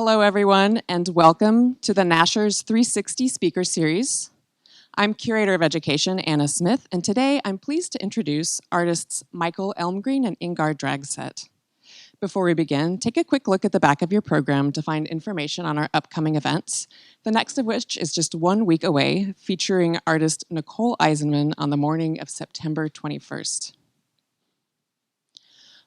Hello, everyone, and welcome to the Nasher's 360 Speaker Series. I'm Curator of Education, Anna Smith, and today I'm pleased to introduce artists Michael Elmgreen and Elmgreen Dragset. Before we begin, take a quick look at the back of your program to find information on our upcoming events, the next of which is just 1 week away, featuring artist Nicole Eisenman on the morning of September 21st.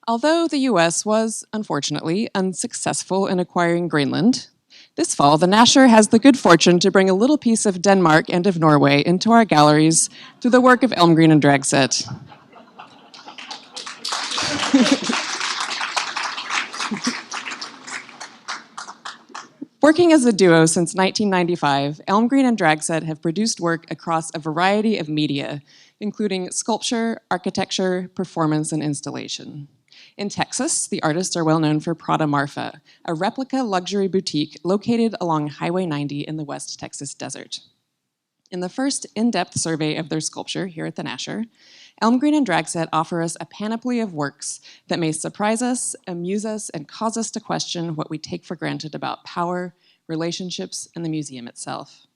Although the US was, unfortunately, unsuccessful in acquiring Greenland, this fall the Nasher has the good fortune to bring a little piece of Denmark and of Norway into our galleries through the work of Elmgreen Dragset. Working as a duo since 1995, Elmgreen and Dragset have produced work across a variety of media, including sculpture, architecture, performance, and installation. In Texas, the artists are well known for Prada Marfa, a replica luxury boutique located along Highway 90 in the West Texas desert. In the first in-depth survey of their sculpture here at the Nasher, Elmgreen and Dragset offer us a panoply of works that may surprise us, amuse us, and cause us to question what we take for granted about power, relationships, and the museum itself.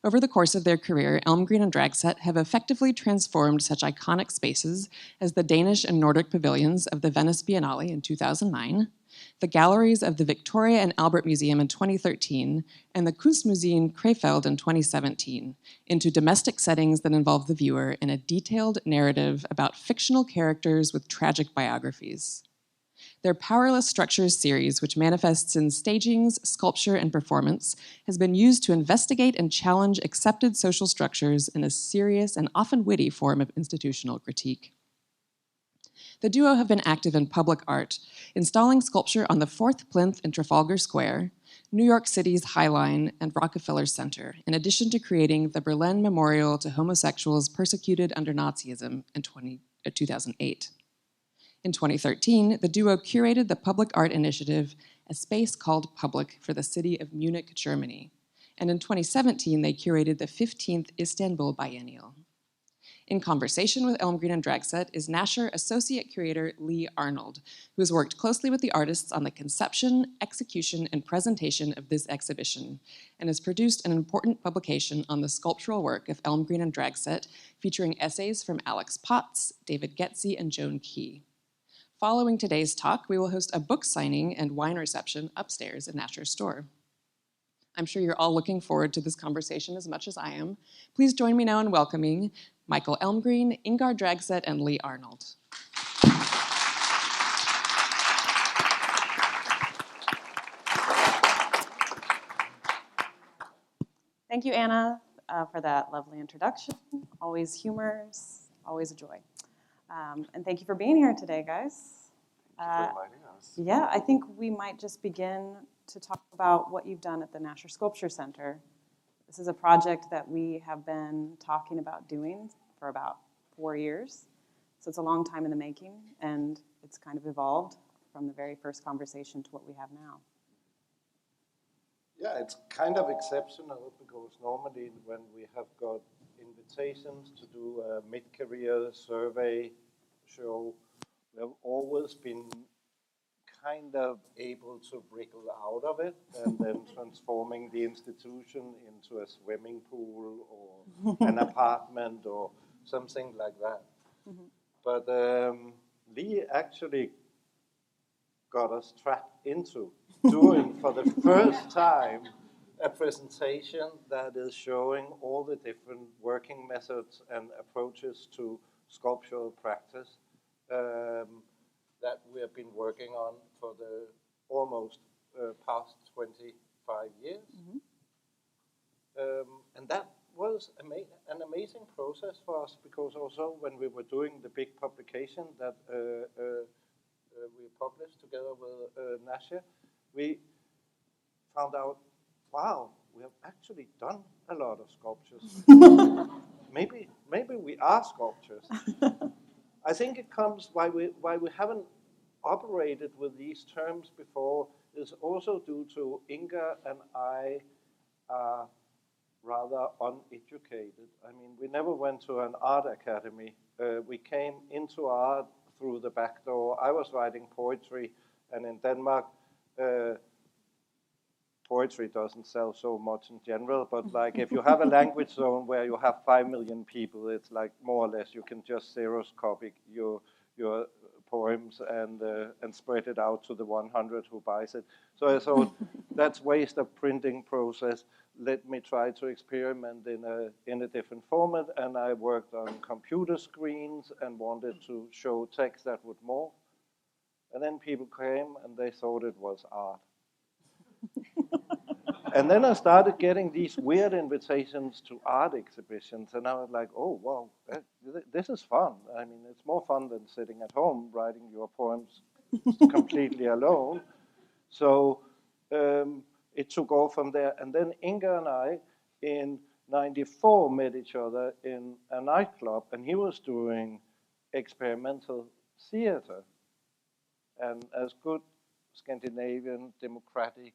Over the course of their career, Elmgreen and Dragset have effectively transformed such iconic spaces as the Danish and Nordic pavilions of the Venice Biennale in 2009, the galleries of the Victoria and Albert Museum in 2013, and the Kunstmuseum Krefeld in 2017, into domestic settings that involve the viewer in a detailed narrative about fictional characters with tragic biographies. Their Powerless Structures series, which manifests in stagings, sculpture, and performance, has been used to investigate and challenge accepted social structures in a serious and often witty form of institutional critique. The duo have been active in public art, installing sculpture on the 4th plinth in Trafalgar Square, New York City's High Line, and Rockefeller Center, in addition to creating the Berlin Memorial to homosexuals persecuted under Nazism in 2008. In 2013, the duo curated the public art initiative, A Space Called Public, for the city of Munich, Germany. And in 2017, they curated the 15th Istanbul Biennial. In conversation with Elmgreen and Dragset is Nasher Associate Curator Leigh Arnold, who has worked closely with the artists on the conception, execution, and presentation of this exhibition, and has produced an important publication on the sculptural work of Elmgreen and Dragset, featuring essays from Alex Potts, David Getzi, and Joan Key. Following today's talk, we will host a book signing and wine reception upstairs in Nasher's store. I'm sure you're all looking forward to this conversation as much as I am. Please join me now in welcoming Michael Elmgreen, Elmgreen Dragset, and Leigh Arnold. Thank you, Anna, for that lovely introduction. Always humorous, always a joy. And thank you for being here today, guys. Thank you for inviting us. Yeah, I think we might just begin to talk about what you've done at the Nasher Sculpture Center. This is a project that we have been talking about doing for about 4 years. So it's a long time in the making, and it's kind of evolved from the very first conversation to what we have now. Yeah, it's kind of exceptional because normally when we have got invitations to do a mid-career survey show, we have always been kind of able to wriggle out of it and then transforming the institution into a swimming pool or an apartment or something like that. Mm-hmm. But Leigh actually got us trapped into doing for the first time a presentation that is showing all the different working methods and approaches to sculptural practice that we have been working on for the almost past 25 years. Mm-hmm. And that was an amazing process for us, because also when we were doing the big publication that we published together with Nasher, we found out, wow, we have actually done a lot of sculptures. maybe we are sculptors. I think it comes why we haven't operated with these terms before is also due to Inga and I are rather uneducated. I mean, we never went to an art academy. We came into art through the back door. I was writing poetry, and in Denmark, poetry doesn't sell so much in general, but like if you have a language zone where you have 5 million people, it's like more or less you can just xeroscopy your poems and spread it out to the 100 who buys it. So I thought that's waste of printing process. Let me try to experiment in a different format, and I worked on computer screens and wanted to show text that would morph. And then people came and they thought it was art. And then I started getting these weird invitations to art exhibitions, and I was like, oh, wow, this is fun. I mean, it's more fun than sitting at home writing your poems completely alone. So it took off from there. And then Inga and I, in '94, met each other in a nightclub, and he was doing experimental theater. And as good Scandinavian democratic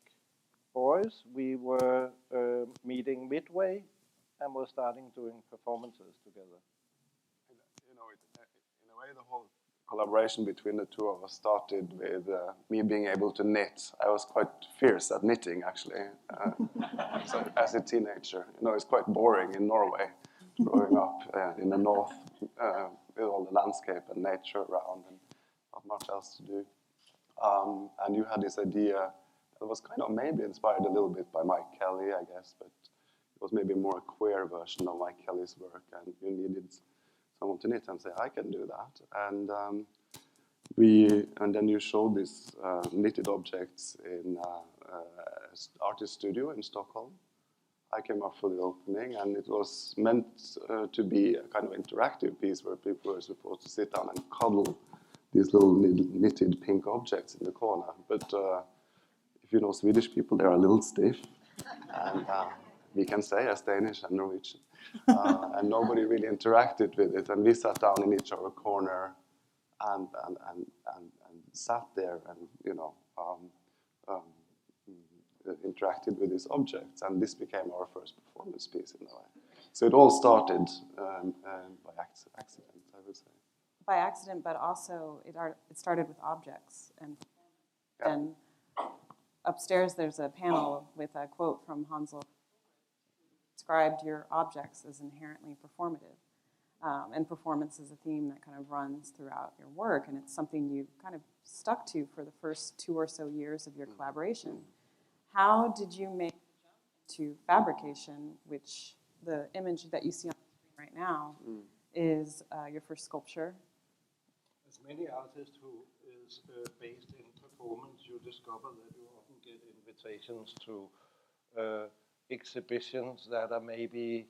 boys, we were meeting midway and were starting doing performances together. You know, in a way, the whole collaboration between the two of us started with me being able to knit. I was quite fierce at knitting, actually, so as a teenager. You know, it's quite boring in Norway, growing up in the north with all the landscape and nature around and not much else to do. And you had this idea that was kind of maybe inspired a little bit by Mike Kelly, I guess, but it was maybe more a queer version of Mike Kelly's work, and you needed someone to knit and say, I can do that. And then you showed these knitted objects in artist studio in Stockholm. I came up for the opening, and it was meant to be a kind of interactive piece where people were supposed to sit down and cuddle these little knitted pink objects in the corner. But if you know Swedish people, they're a little stiff. And we can say as Danish and Norwegian. And nobody really interacted with it. And we sat down in each our corner and sat there and, you know, interacted with these objects. And this became our first performance piece in a way. So it all started by accident, I would say. By accident, but also it started with objects. And upstairs there's a panel with a quote from Hansel. Described your objects as inherently performative. And performance is a theme that kind of runs throughout your work, and it's something you kind of stuck to for the first 2 or so years of your collaboration. How did you make the jump to fabrication, which the image that you see on the screen right now is your first sculpture? As many artists who is based in performance, you discover that you often get invitations to exhibitions that are maybe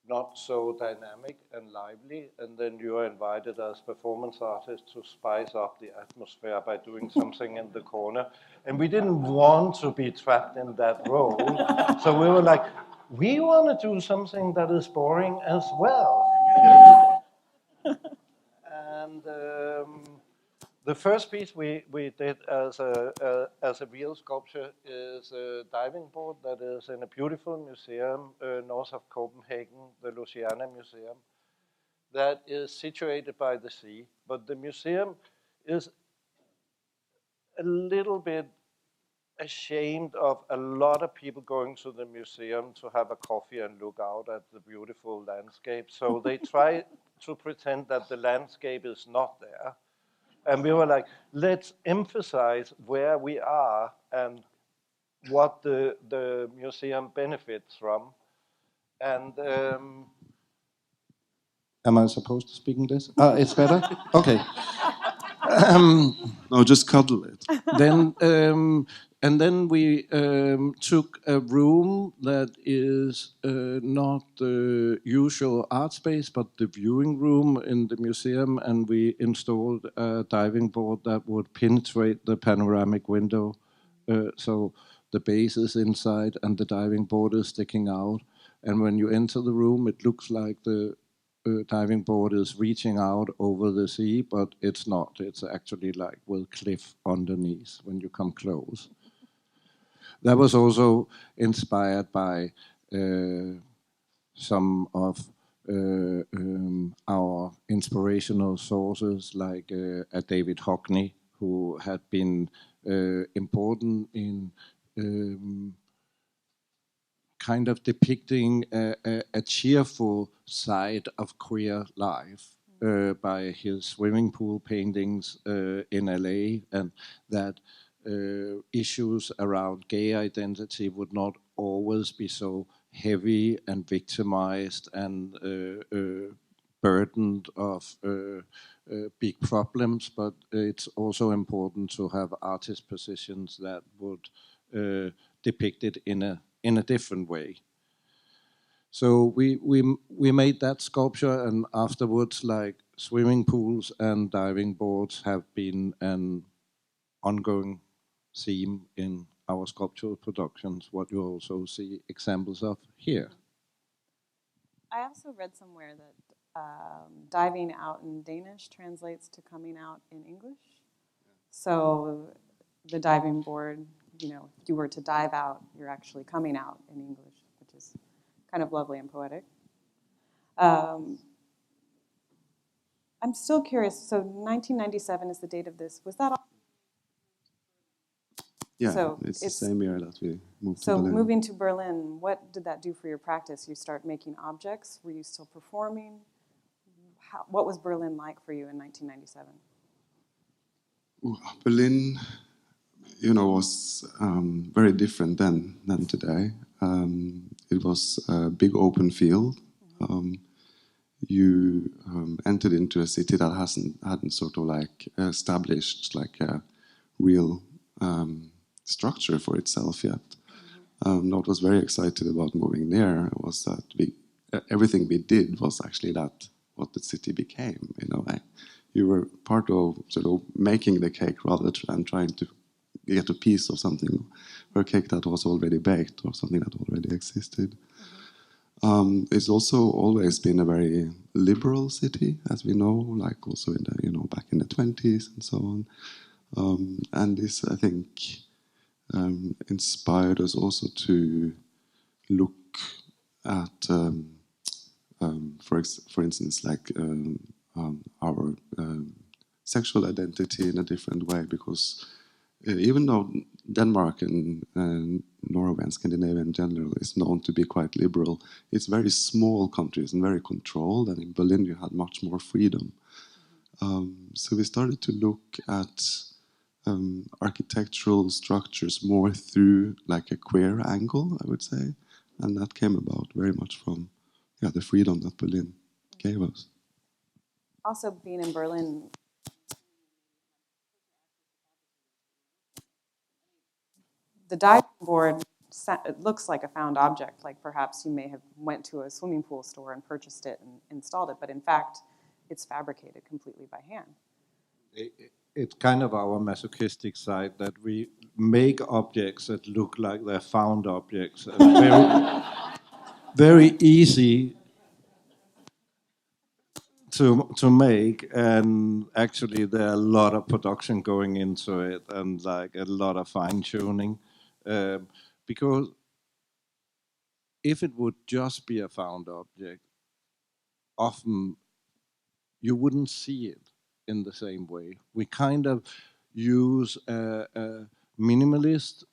not so dynamic and lively, and then you are invited as performance artists to spice up the atmosphere by doing something in the corner. And we didn't want to be trapped in that role, so we were like, we want to do something that is boring as well. And the first piece we did as a real sculpture is a diving board that is in a beautiful museum north of Copenhagen, the Lucilo Museum, that is situated by the sea. But the museum is a little bit ashamed of a lot of people going to the museum to have a coffee and look out at the beautiful landscape. So they try to pretend that the landscape is not there. And we were like, let's emphasize where we are and what the museum benefits from. And am I supposed to speak English? It's better? Okay. No, just cuddle it. And then we took a room that is not the usual art space, but the viewing room in the museum, and we installed a diving board that would penetrate the panoramic window. So the base is inside and the diving board is sticking out. And when you enter the room, it looks like the diving board is reaching out over the sea, but it's not. It's actually like with cliff underneath when you come close. That was also inspired by some of our inspirational sources, like a David Hockney, who had been important in kind of depicting a cheerful side of queer life by his swimming pool paintings in LA, and that issues around gay identity would not always be so heavy and victimized and burdened of big problems, but it's also important to have artist positions that would depict it in a different way. So we made that sculpture, and afterwards, like, swimming pools and diving boards have been an ongoing theme in our sculptural productions, what you also see examples of here. I also read somewhere that diving out in Danish translates to coming out in English. So the diving board, you know, if you were to dive out, you're actually coming out in English, which is kind of lovely and poetic. I'm still curious. So 1997 is the date of this. Was that all? Yeah, So it's the same year that we moved to So Berlin. moving to Berlin, what did that do for your practice? You start making objects? Were you still performing? What was Berlin like for you in 1997? Berlin, you know, was very different then than today. It was a big open field. You entered into a city that hadn't sort of like established like a real structure for itself yet. What was very excited about moving there was that everything we did was actually what the city became. You know, you were part of sort of making the cake rather than trying to get a piece of something, or a cake that was already baked or something that already existed. It's also always been a very liberal city, as we know, like also in the, you know, back in the 20s and so on. And this, I think, inspired us also to look at, for instance, like our sexual identity in a different way, because even though Denmark and Norway and Scandinavia in general is known to be quite liberal, it's very small countries and very controlled, and in Berlin you had much more freedom. So we started to look at architectural structures more through like a queer angle, I would say, and that came about very much from the freedom that Berlin gave us. Also, being in Berlin, the diving board, it looks like a found object, like perhaps you may have went to a swimming pool store and purchased it and installed it, but in fact, it's fabricated completely by hand. It's kind of our masochistic side that we make objects that look like they're found objects. And very easy to make, and actually there are a lot of production going into it and like a lot of fine-tuning, because if it would just be a found object, often you wouldn't see it in the same way. We kind of use a minimalist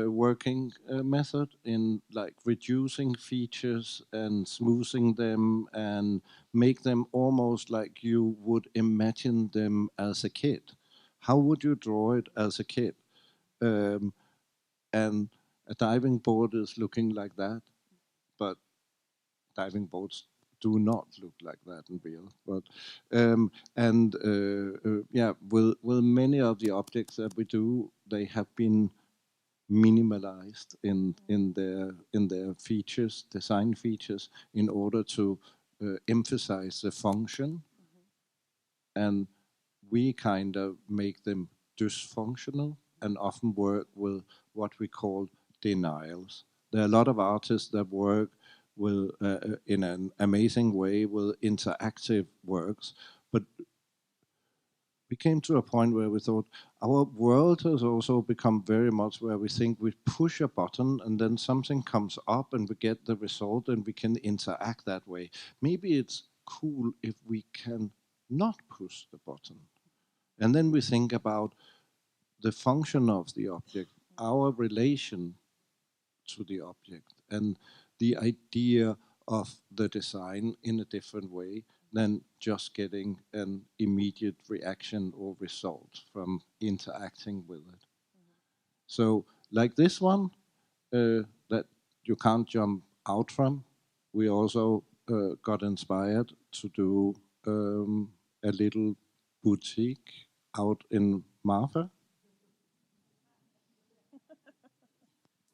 working method in like reducing features and smoothing them and make them almost like you would imagine them as a kid. How would you draw it as a kid? And a diving board is looking like that, but diving boards do not look like that in real. But will many of the objects that we do, they have been minimalized in their features, design features, in order to emphasize the function, and we kind of make them dysfunctional and often work with what we call denials. There are a lot of artists that work will in an amazing way with interactive works, but we came to a point where we thought our world has also become very much where we think we push a button and then something comes up and we get the result and we can interact that way. Maybe it's cool if we can not push the button. And then we think about the function of the object. our relation to the object and the idea of the design in a different way than just getting an immediate reaction or result from interacting with it. So like this one that you can't jump out from, we also got inspired to do a little boutique out in Marfa.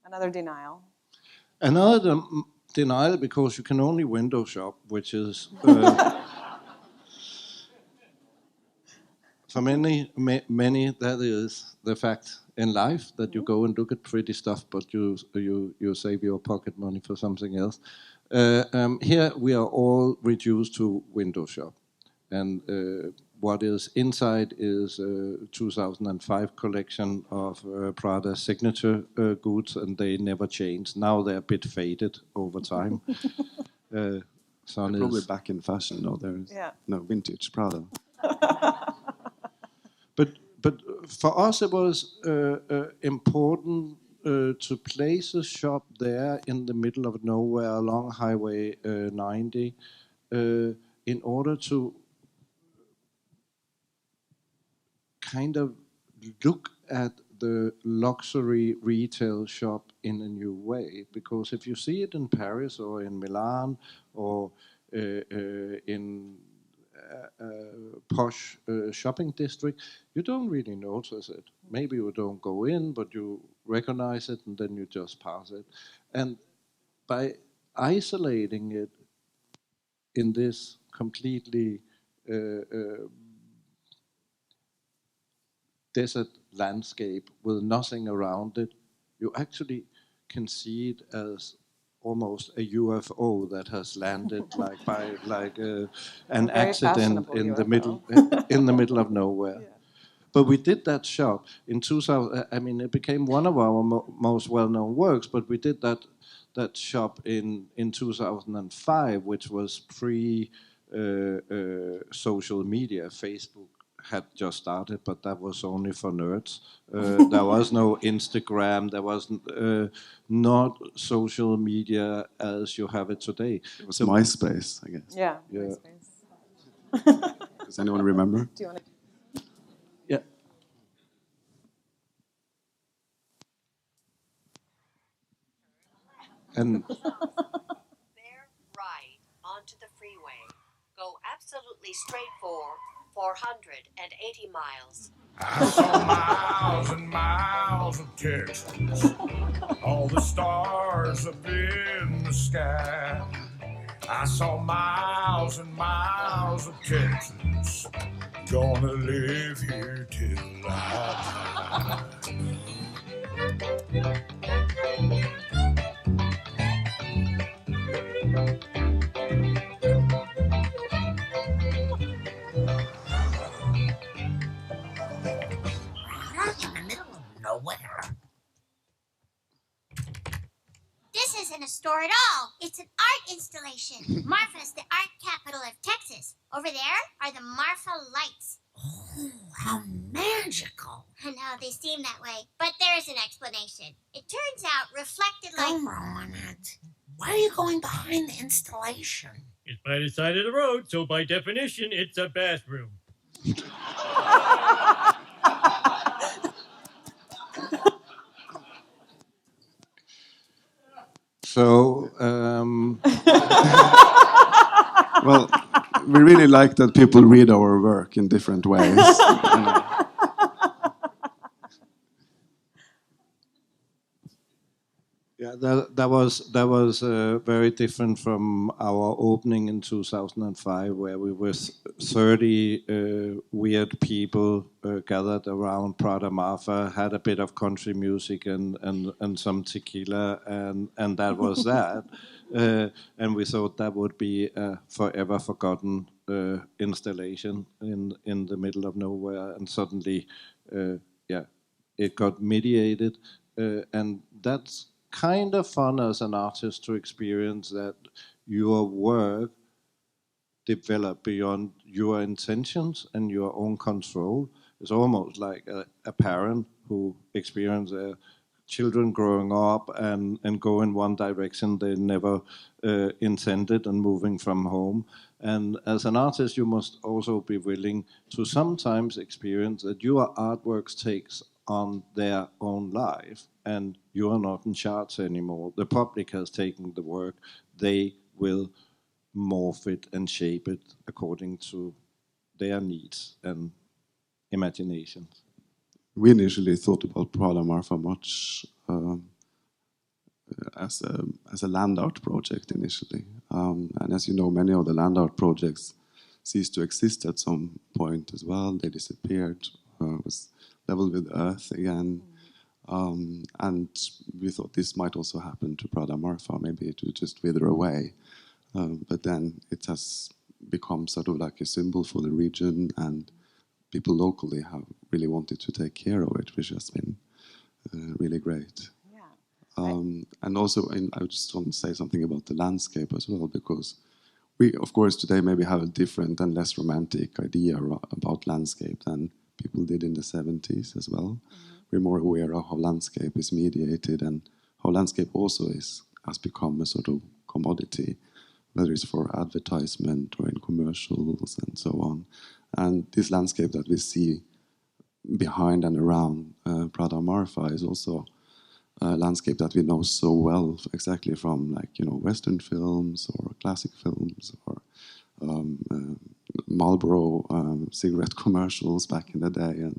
Another denial. Another denial because you can only window shop, which is for many that is the fact in life, that you go and look at pretty stuff, but you save your pocket money for something else. Here we are all reduced to window shop, and what is inside is a 2005 collection of Prada signature goods, and they never changed. Now they're a bit faded over time. They're probably back in fashion, no? There's no vintage Prada. But for us, it was important to place a shop there in the middle of nowhere along Highway 90 in order to kind of look at the luxury retail shop in a new way. Because if you see it in Paris or in Milan or in posh shopping district, you don't really notice it. Maybe you don't go in, but you recognize it and then you just pass it. And by isolating it in this completely desert landscape with nothing around it, you actually can see it as almost a UFO that has landed an accident in the middle of nowhere. Yeah. But we did that shop in 2000. I mean, it became one of our most well-known works. But we did that shop in 2005, which was pre social media. Facebook had just started, but that was only for nerds. There was no Instagram. There was not social media as you have it today. It was MySpace, I guess. Yeah. MySpace. Does anyone remember? Do you want to? Yeah. And bear right onto the freeway. Go absolutely straight for 480 miles. I saw miles and miles of Texas, all the stars up in the sky. I saw miles and miles of Texas, gonna live here till I die. This isn't a store at all. It's an art installation. Marfa's the art capital of Texas. Over there are the Marfa lights. Oh, how magical. I know, they seem that way. But there is an explanation. It turns out reflected light... Come on it. Why are you going behind the installation? It's by the side of the road, so by definition, it's a bathroom. So, well, we really like that people read our work in different ways. Yeah, that was very different from our opening in 2005, where we were 30 weird people gathered around Prada Marfa, had a bit of country music and some tequila, and that was that. And we thought that would be a forever forgotten installation in the middle of nowhere, and suddenly, it got mediated, and that's kind of fun as an artist to experience that your work develop beyond your intentions and your own control. It's almost like a parent who experiences children growing up and go in one direction they never intended and moving from home. And as an artist, you must also be willing to sometimes experience that your artworks takes on their own life and you are not in charge anymore. The public has taken the work. They will morph it and shape it according to their needs and imaginations. We initially thought about Prada Marfa much as a land art project initially. And as you know, many of the land art projects ceased to exist at some point as well. They disappeared, was leveled with earth again. And we thought this might also happen to Prada Marfa. Maybe it would just wither away. But then it has become sort of like a symbol for the region, and people locally have really wanted to take care of it, which has been really great. And also, I just want to say something about the landscape as well, because we, of course, today maybe have a different and less romantic idea about landscape than people did in the 70s as well. We're more aware of how landscape is mediated and how landscape also has become a sort of commodity, whether it's for advertisement or in commercials and so on. And this landscape that we see behind and around Prada Marfa is also a landscape that we know so well, exactly from, like, you know, Western films or classic films or Marlboro cigarette commercials back in the day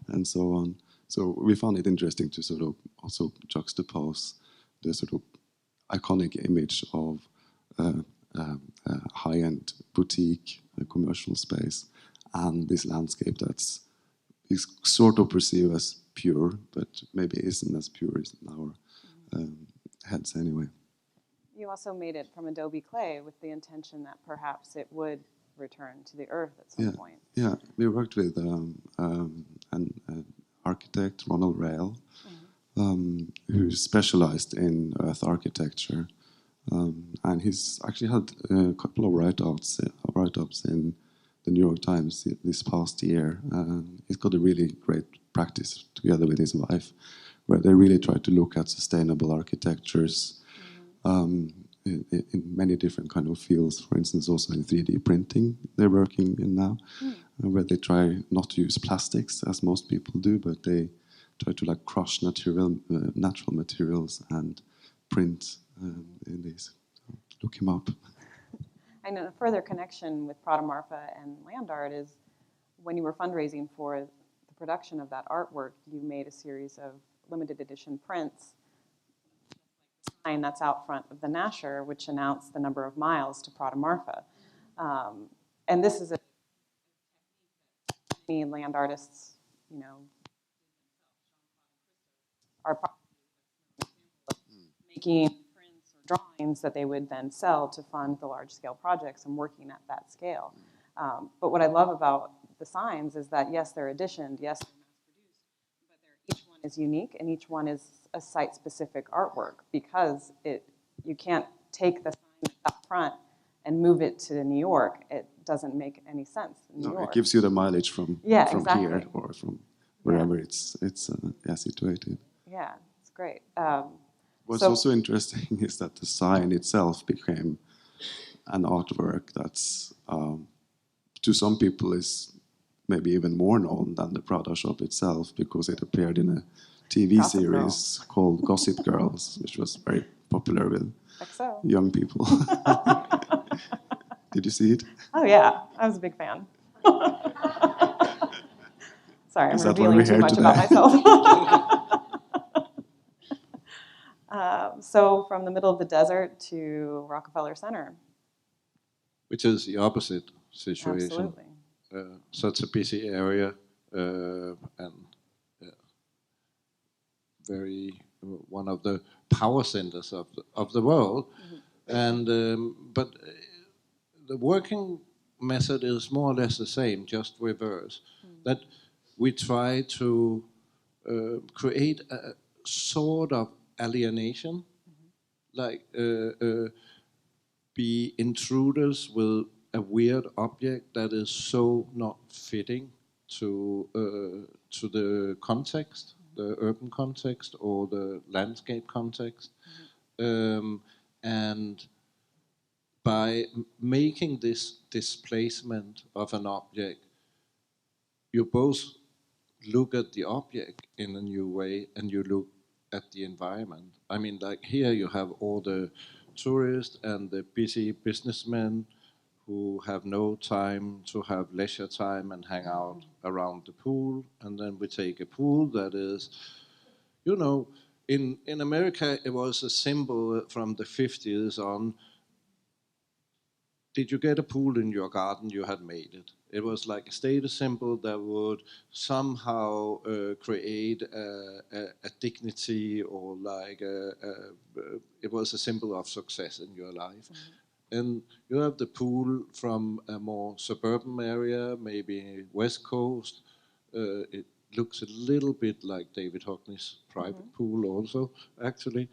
and so on. So we found it interesting to sort of also juxtapose the sort of iconic image of high-end boutique commercial space and this landscape that's is sort of perceived as pure, but maybe isn't as pure as in our heads anyway. You also made it from adobe clay with the intention that perhaps it would return to the earth at some point. Yeah, we worked with an architect, Monorail, who specialized in earth architecture. And he's actually had a couple of write-ups in the New York Times this past year. He's got a really great practice together with his wife, where they really try to look at sustainable architectures in many different kind of fields. For instance, also in 3D printing they're working in now, where they try not to use plastics as most people do, but they try to like crush natural materials and print in these. So look him up. And a further connection with Prada Marfa and land art is when you were fundraising for the production of that artwork, you made a series of limited edition prints. The sign that's out front of the Nasher, which announced the number of miles to Prada Marfa. And this is a many land artists, you know, are making prints or drawings that they would then sell to fund the large-scale projects and working at that scale. But what I love about the signs is that, yes, they're editioned, yes, they're mass-produced, but each one is unique and each one is a site-specific artwork, because you can't take the sign up front and move it to New York. It doesn't make any sense in New York. It gives you the mileage from exactly. Here or from wherever it's situated. Yeah, it's great. What's also interesting is that the sign itself became an artwork that's, to some people, is maybe even more known than the Prada shop itself, because it appeared in a TV series called Gossip Girls, which was very popular with young people. Did you see it? Oh yeah, I was a big fan. Sorry, I'm revealing too much about myself. So from the middle of the desert to Rockefeller Center. Which is the opposite situation. Absolutely. Such a busy area and very one of the power centers of the world. And but the working method is more or less the same, just reverse. That we try to create a sort of alienation, like be intruders with a weird object that is so not fitting to the context the urban context or the landscape context. And by making this displacement of an object, you both look at the object in a new way and you look at the environment. I mean, like here you have all the tourists and the busy businessmen who have no time to have leisure time and hang out around the pool. And then we take a pool that is, you know, in America it was a symbol from the 50s on, did you get a pool in your garden, you had made it. It was like a status symbol that would somehow create a dignity, or like it was a symbol of success in your life. And you have the pool from a more suburban area, maybe West Coast. It looks a little bit like David Hockney's private pool also, actually.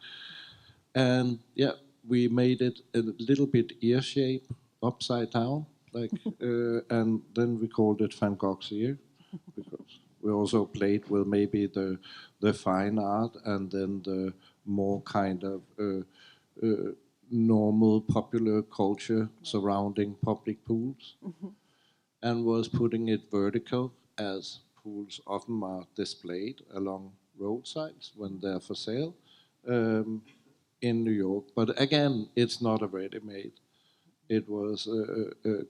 And yeah, we made it a little bit ear shape, upside down, like, and then we called it Van Gogh's ear, because we also played with maybe the fine art and then the more kind of normal popular culture surrounding public pools, and was putting it vertical, as pools often are displayed along roadsides when they're for sale in New York. But again, it's not a ready-made. It was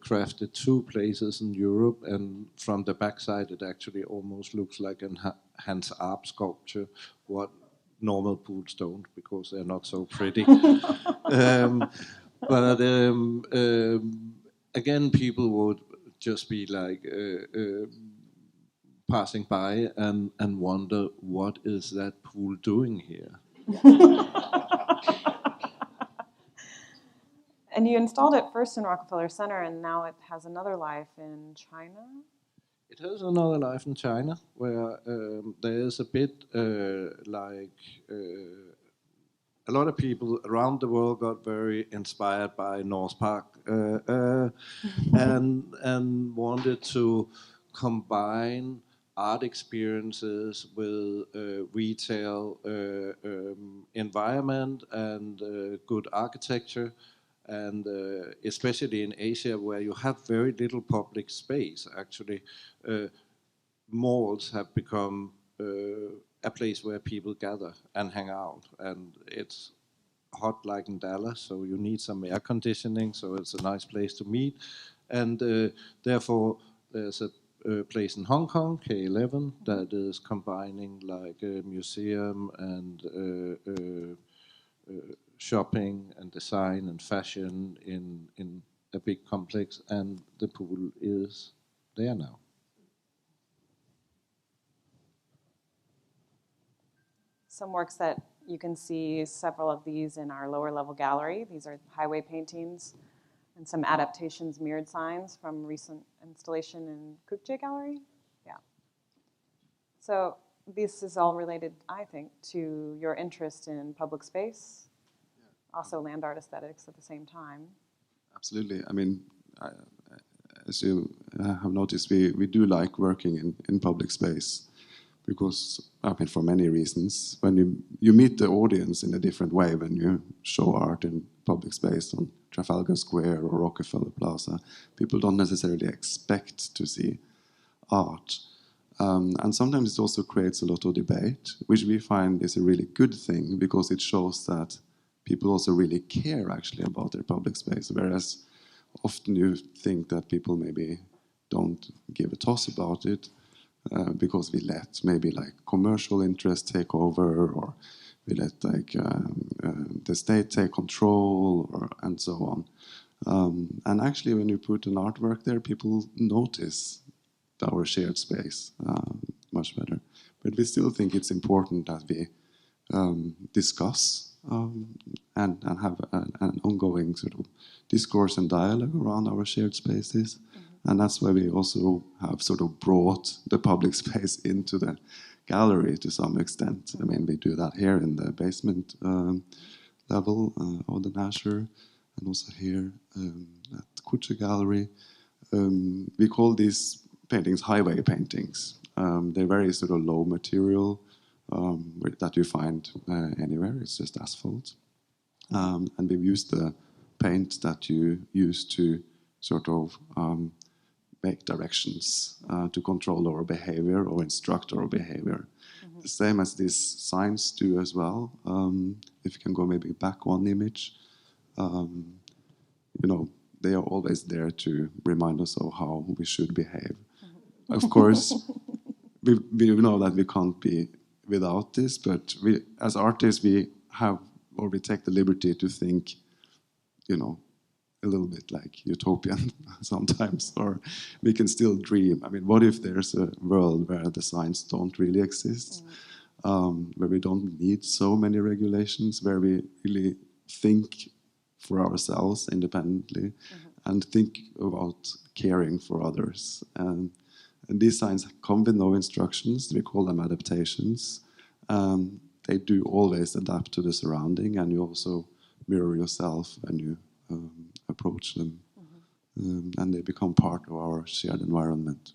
crafted 2 places in Europe, and from the backside it actually almost looks like a Hans Arp sculpture, what normal pools don't, because they're not so pretty. But again, people would just be like passing by and wonder, what is that pool doing here? And you installed it first in Rockefeller Center, and now it has another life in China? It has another life in China, where there is a bit a lot of people around the world got very inspired by North Park and wanted to combine art experiences with retail environment and good architecture. And especially in Asia, where you have very little public space, actually, malls have become a place where people gather and hang out. And it's hot like in Dallas, so you need some air conditioning, so it's a nice place to meet. And therefore, there's a place in Hong Kong, K11, that is combining like a museum and shopping and design and fashion in a big complex, and the pool is there now. Some works that you can see, several of these in our lower level gallery. These are highway paintings and some adaptations, mirrored signs from recent installation in Kukje Gallery. Yeah. So this is all related, I think, to your interest in public space. Also land art aesthetics at the same time. Absolutely. I mean, as you have noticed, we do like working in public space, because, I mean, for many reasons. When you meet the audience in a different way when you show art in public space on Trafalgar Square or Rockefeller Plaza, people don't necessarily expect to see art. And sometimes it also creates a lot of debate, which we find is a really good thing, because it shows that people also really care actually about their public space, whereas often you think that people maybe don't give a toss about it because we let maybe like commercial interests take over, or we let like the state take control, and so on. And actually, when you put an artwork there, people notice our shared space much better. But we still think it's important that we discuss and have an ongoing sort of discourse and dialogue around our shared spaces. Mm-hmm. And that's why we also have sort of brought the public space into the gallery to some extent. Mm-hmm. I mean, we do that here in the basement level of the Nasher, and also here at the Kukje Gallery. We call these paintings highway paintings. They're very sort of low material, that you find anywhere. It's just asphalt. And we've used the paint that you use to sort of make directions to control our behavior or instruct our behavior. The same as these signs do as well. If you can go maybe back one image, you know, they are always there to remind us of how we should behave. Of course, we know that we can't be without this, but we, as artists, we take the liberty to think, you know, a little bit like utopian sometimes, or we can still dream. I mean, what if there's a world where the signs don't really exist, where we don't need so many regulations, where we really think for ourselves independently and think about caring for others. And these signs come with no instructions. We call them adaptations. They do always adapt to the surrounding, and you also mirror yourself when you approach them. And they become part of our shared environment.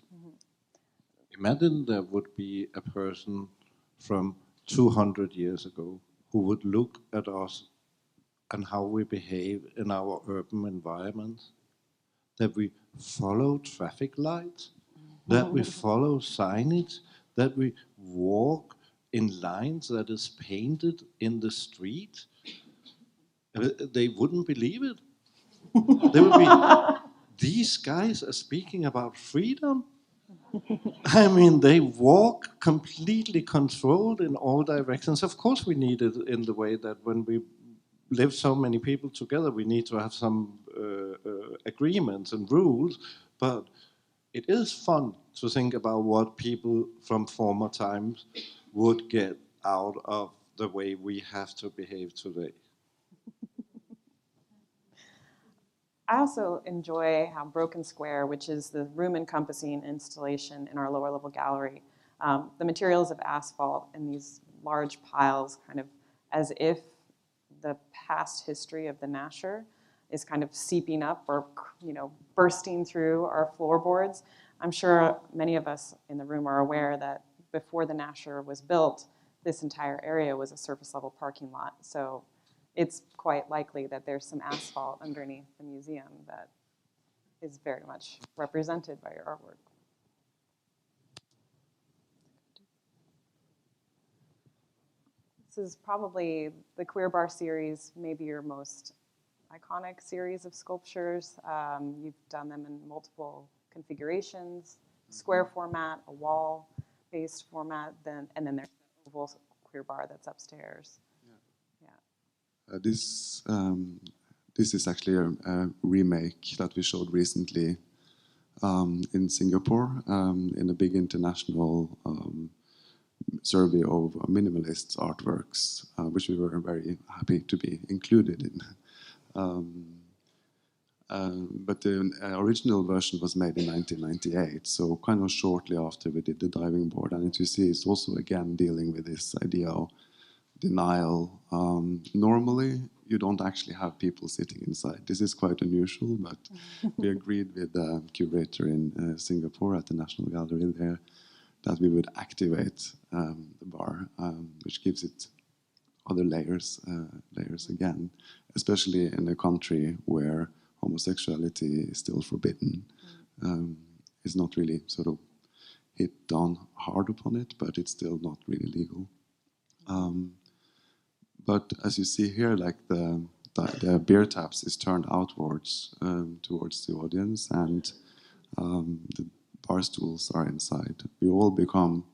Imagine there would be a person from 200 years ago who would look at us and how we behave in our urban environment, that we follow traffic lights, that we follow signage, that we walk in lines that is painted in the street. They wouldn't believe it. They would be, these guys are speaking about freedom. I mean, they walk completely controlled in all directions. Of course, we need it in the way that when we live so many people together, we need to have some agreements and rules, but it is fun to think about what people from former times would get out of the way we have to behave today. I also enjoy how Broken Square, which is the room-encompassing installation in our lower-level gallery, the materials of asphalt in these large piles, kind of as if the past history of the Nasher is kind of seeping up or, you know, bursting through our floorboards. I'm sure many of us in the room are aware that before the Nasher was built, this entire area was a surface-level parking lot. So it's quite likely that there's some asphalt underneath the museum that is very much represented by your artwork. This is probably the Queer Bar series, maybe your most iconic series of sculptures. You've done them in multiple configurations, square format, a wall-based format, and then there's the oval Queer Bar that's upstairs. This is actually a remake that we showed recently in Singapore in a big international survey of minimalist artworks, which we were very happy to be included in. But the original version was made in 1998, so kind of shortly after we did the diving board. And as you see, it's also again dealing with this idea of denial. Normally, you don't actually have people sitting inside. This is quite unusual, but we agreed with the curator in Singapore at the National Gallery there that we would activate the bar, which gives it other layers again, especially in a country where homosexuality is still forbidden. It's not really sort of hit down hard upon it, but it's still not really legal. But as you see here, like the beer taps is turned outwards towards the audience, and the bar stools are inside. We all become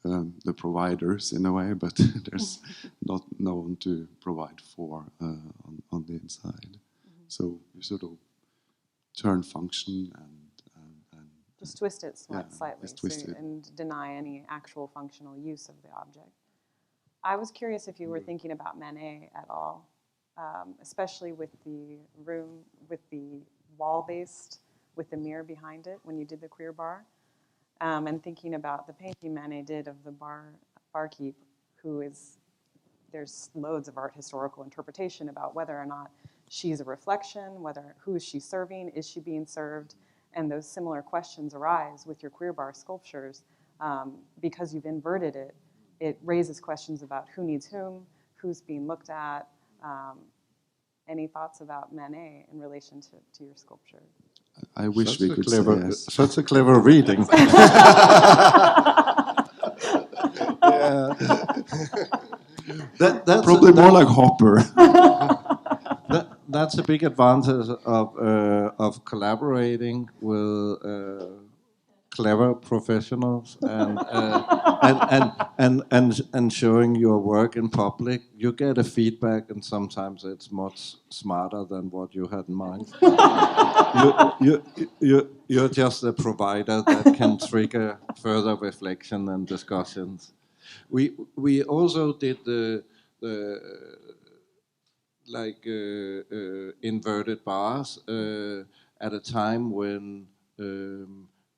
the providers in a way, but there's not no one to provide for on the inside. So you sort of turn function and just twist it slightly twist it. And deny any actual functional use of the object. I was curious if you were thinking about Manet at all, especially with the room, with the wall-based, with the mirror behind it when you did the Queer Bar, and thinking about the painting Manet did of the barkeep, who is, there's loads of art historical interpretation about whether or not she's a reflection, who is she serving, is she being served, and those similar questions arise with your Queer Bar sculptures because you've inverted it it raises questions about who needs whom, who's being looked at. Any thoughts about Manet in relation to your sculpture? I wish Such we a could clever, say yes. such a clever reading. Yeah. That's Probably more like Hopper. That's a big advantage of collaborating with clever professionals and showing your work in public. You get a feedback, and sometimes it's much smarter than what you had in mind. You're just a provider that can trigger further reflection and discussions. We also did the inverted bars at a time when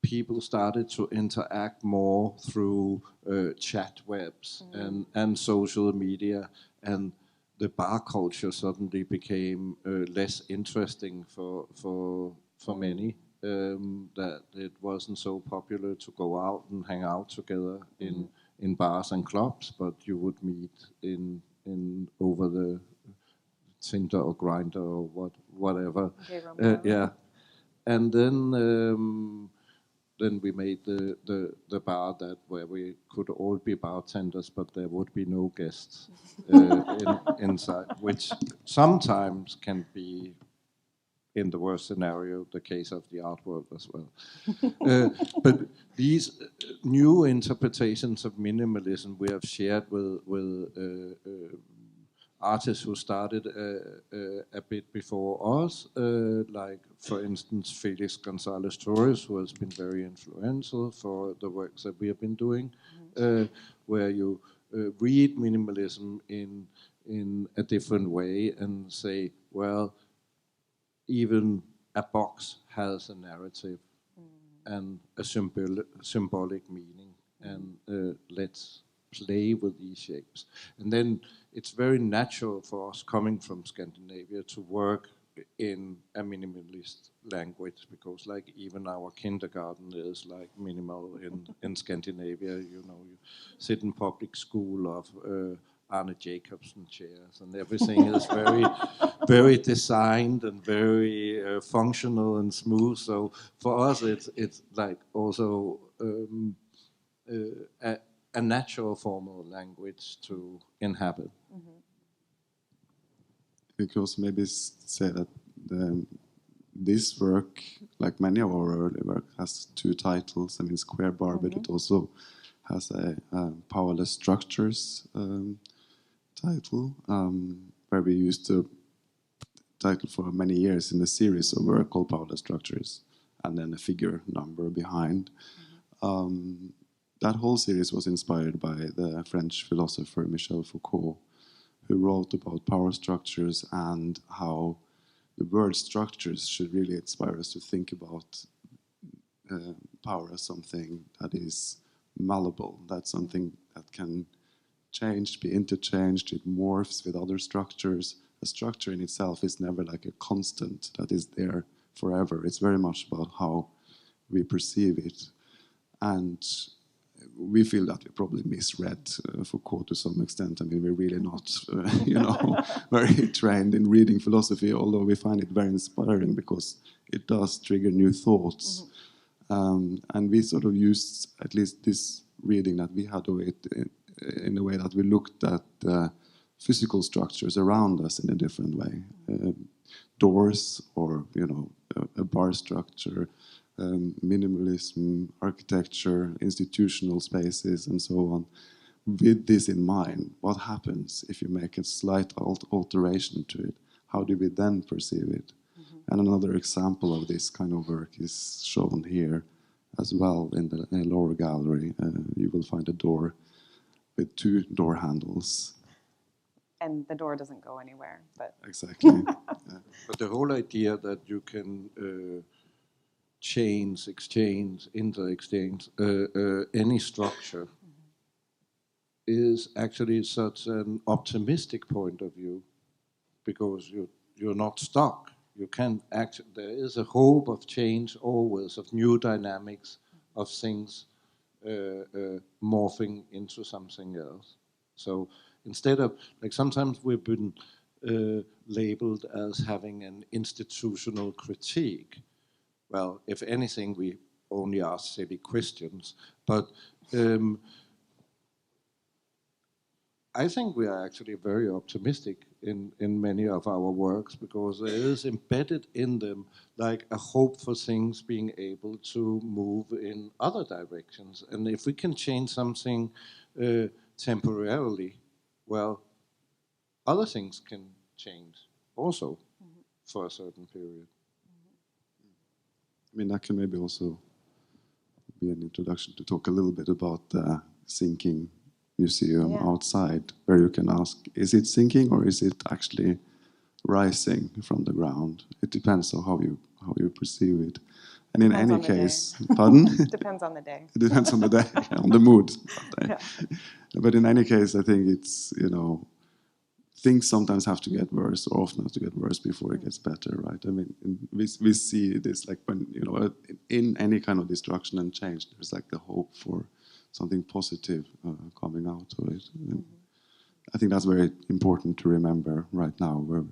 people started to interact more through chat webs and social media, and the bar culture suddenly became less interesting for many. That it wasn't so popular to go out and hang out together in bars and clubs, but you would meet in over the Tinder or Grindr or whatever. Yeah, and then we made the bar that where we could all be bartenders, but there would be no guests inside, which sometimes can be, in the worst scenario, the case of the art world as well. But these new interpretations of minimalism we have shared with artists who started a bit before us, like, for instance, Felix Gonzalez Torres, who has been very influential for the works that we have been doing, where you read minimalism in a different way and say, well, even a box has a narrative and a symbolic meaning, and let's play with these shapes. And then it's very natural for us coming from Scandinavia to work in a minimalist language, because like even our kindergarten is like minimal in Scandinavia. You know, you sit in public school of Arne Jacobsen chairs, and everything is very, very designed and very functional and smooth. So for us, it's like also a natural formal language to inhabit. We could also maybe say that this work, like many of our early work, has two titles. I mean, Square Bar, but it also has a Powerless Structures title, where we used the title for many years in a series of work called Powerless Structures, and then a figure number behind. That whole series was inspired by the French philosopher Michel Foucault, who wrote about power structures and how the word structures should really inspire us to think about power as something that is malleable, that's something that can change, be interchanged, it morphs with other structures. A structure in itself is never like a constant that is there forever. It's very much about how we perceive it. And we feel that we probably misread Foucault to some extent. I mean, we're really not, very trained in reading philosophy, although we find it very inspiring because it does trigger new thoughts. And we sort of used, at least this reading that we had of it, in a way that we looked at physical structures around us in a different way. Doors, or, a bar structure, minimalism, architecture, institutional spaces, and so on. With this in mind, what happens if you make a slight alteration to it? How do we then perceive it? And another example of this kind of work is shown here as well in the Lora gallery. You will find a door with two door handles. And the door doesn't go anywhere, but... Exactly. But the whole idea that you can change, exchange, inter-exchange any structure is actually such an optimistic point of view, because you're not stuck. You can act. There is a hope of change always, of new dynamics, of things morphing into something else. So instead of, like, sometimes we've been labeled as having an institutional critique. Well, if anything, we only ask silly questions. But I think we are actually very optimistic in many of our works, because there is embedded in them like a hope for things being able to move in other directions. And if we can change something temporarily, well, other things can change also for a certain period. I mean, that can maybe also be an introduction to talk a little bit about the sinking museum outside, where you can ask, is it sinking or is it actually rising from the ground? It depends on how you perceive it. And in any case, pardon? Depends on the day. It depends on the day, on the mood. Yeah. But in any case, I think it's, things sometimes have to get worse, or often have to get worse before it gets better, right? I mean, we see this, like, when, in any kind of destruction and change, there's like the hope for something positive coming out of it. I think that's very important to remember right now, where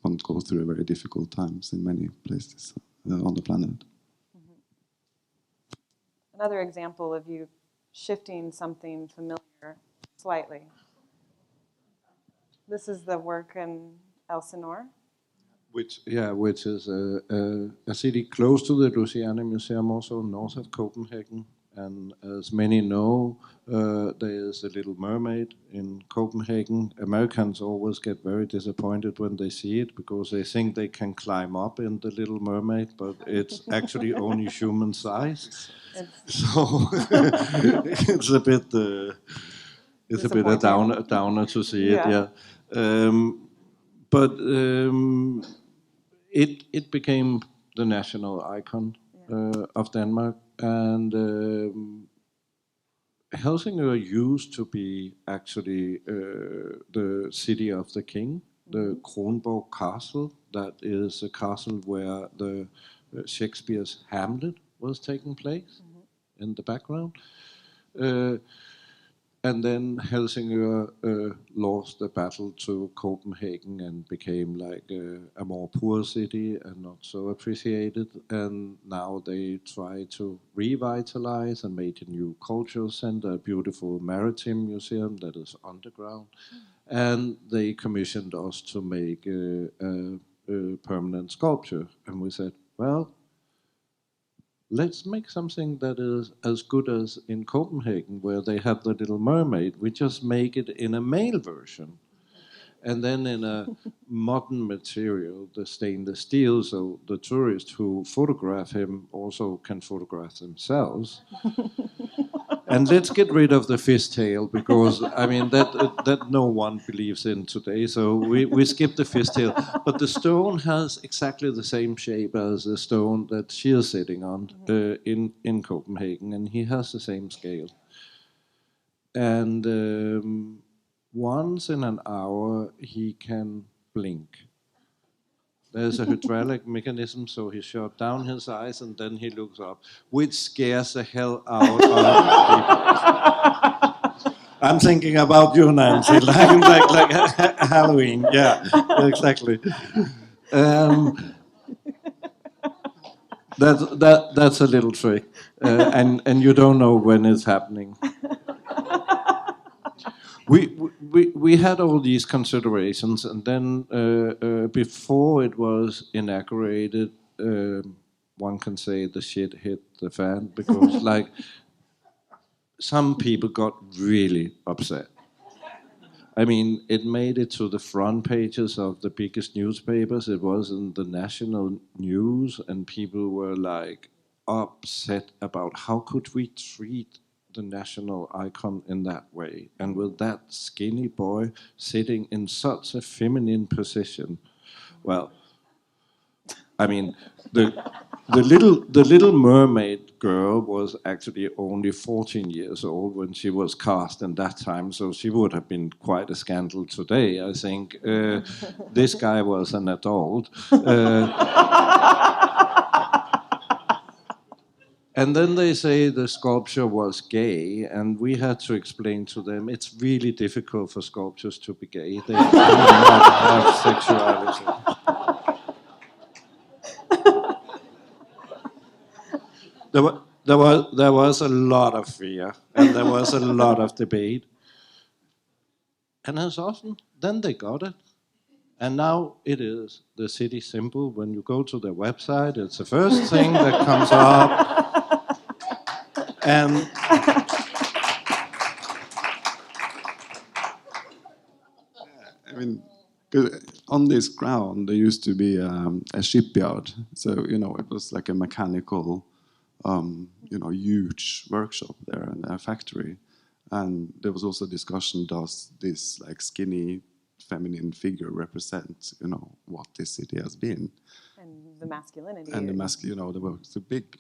one goes through very difficult times in many places on the planet. Another example of you shifting something familiar slightly. This is the work in Elsinore. Which is a city close to the Louisiana Museum, also north of Copenhagen. And as many know, there is a Little Mermaid in Copenhagen. Americans always get very disappointed when they see it, because they think they can climb up in the Little Mermaid, but it's actually only human size. So it's a bit a downer to see it. Yeah. But it became the national icon of Denmark. And Helsingør used to be actually the city of the king, the Kronborg Castle. That is a castle where the Shakespeare's Hamlet was taking place in the background. And then Helsingør lost the battle to Copenhagen and became like a more poor city and not so appreciated. And now they try to revitalize and make a new cultural center, a beautiful maritime museum that is underground. And they commissioned us to make a permanent sculpture. And we said, well, let's make something that is as good as in Copenhagen, where they have the Little Mermaid. We just make it in a male version. And then in a modern material, the stainless steel, so the tourists who photograph him also can photograph themselves. And let's get rid of the fishtail, because, I mean, that no one believes in today. So we skip the fishtail. But the stone has exactly the same shape as the stone that she is sitting on in Copenhagen, and he has the same scale. And once in an hour, he can blink. There's a hydraulic mechanism, so he shut down his eyes and then he looks up, which scares the hell out of people. I'm thinking about you, Nancy, like Halloween. Yeah, exactly. That's a little trick, and you don't know when it's happening. We had all these considerations, and then before it was inaugurated, one can say the shit hit the fan, because like some people got really upset. I mean, it made it to the front pages of the biggest newspapers. It was in the national news, and people were like upset about how could we treat the national icon in that way, and with that skinny boy sitting in such a feminine position. Well, I mean, the Little Mermaid girl was actually only 14 years old when she was cast in that time, so she would have been quite a scandal today, I think. This guy was an adult. And then they say the sculpture was gay, and we had to explain to them it's really difficult for sculptures to be gay. They do not have sexuality. There was a lot of fear, and there was a lot of debate. And as often, then they got it. And now it is the city symbol. When you go to their website, it's the first thing that comes up. And I mean, 'cause on this ground there used to be a shipyard, so it was like a mechanical, huge workshop there and a factory, and there was also discussion: does this like skinny, feminine figure represent what this city has been? And the masculinity. And there was a big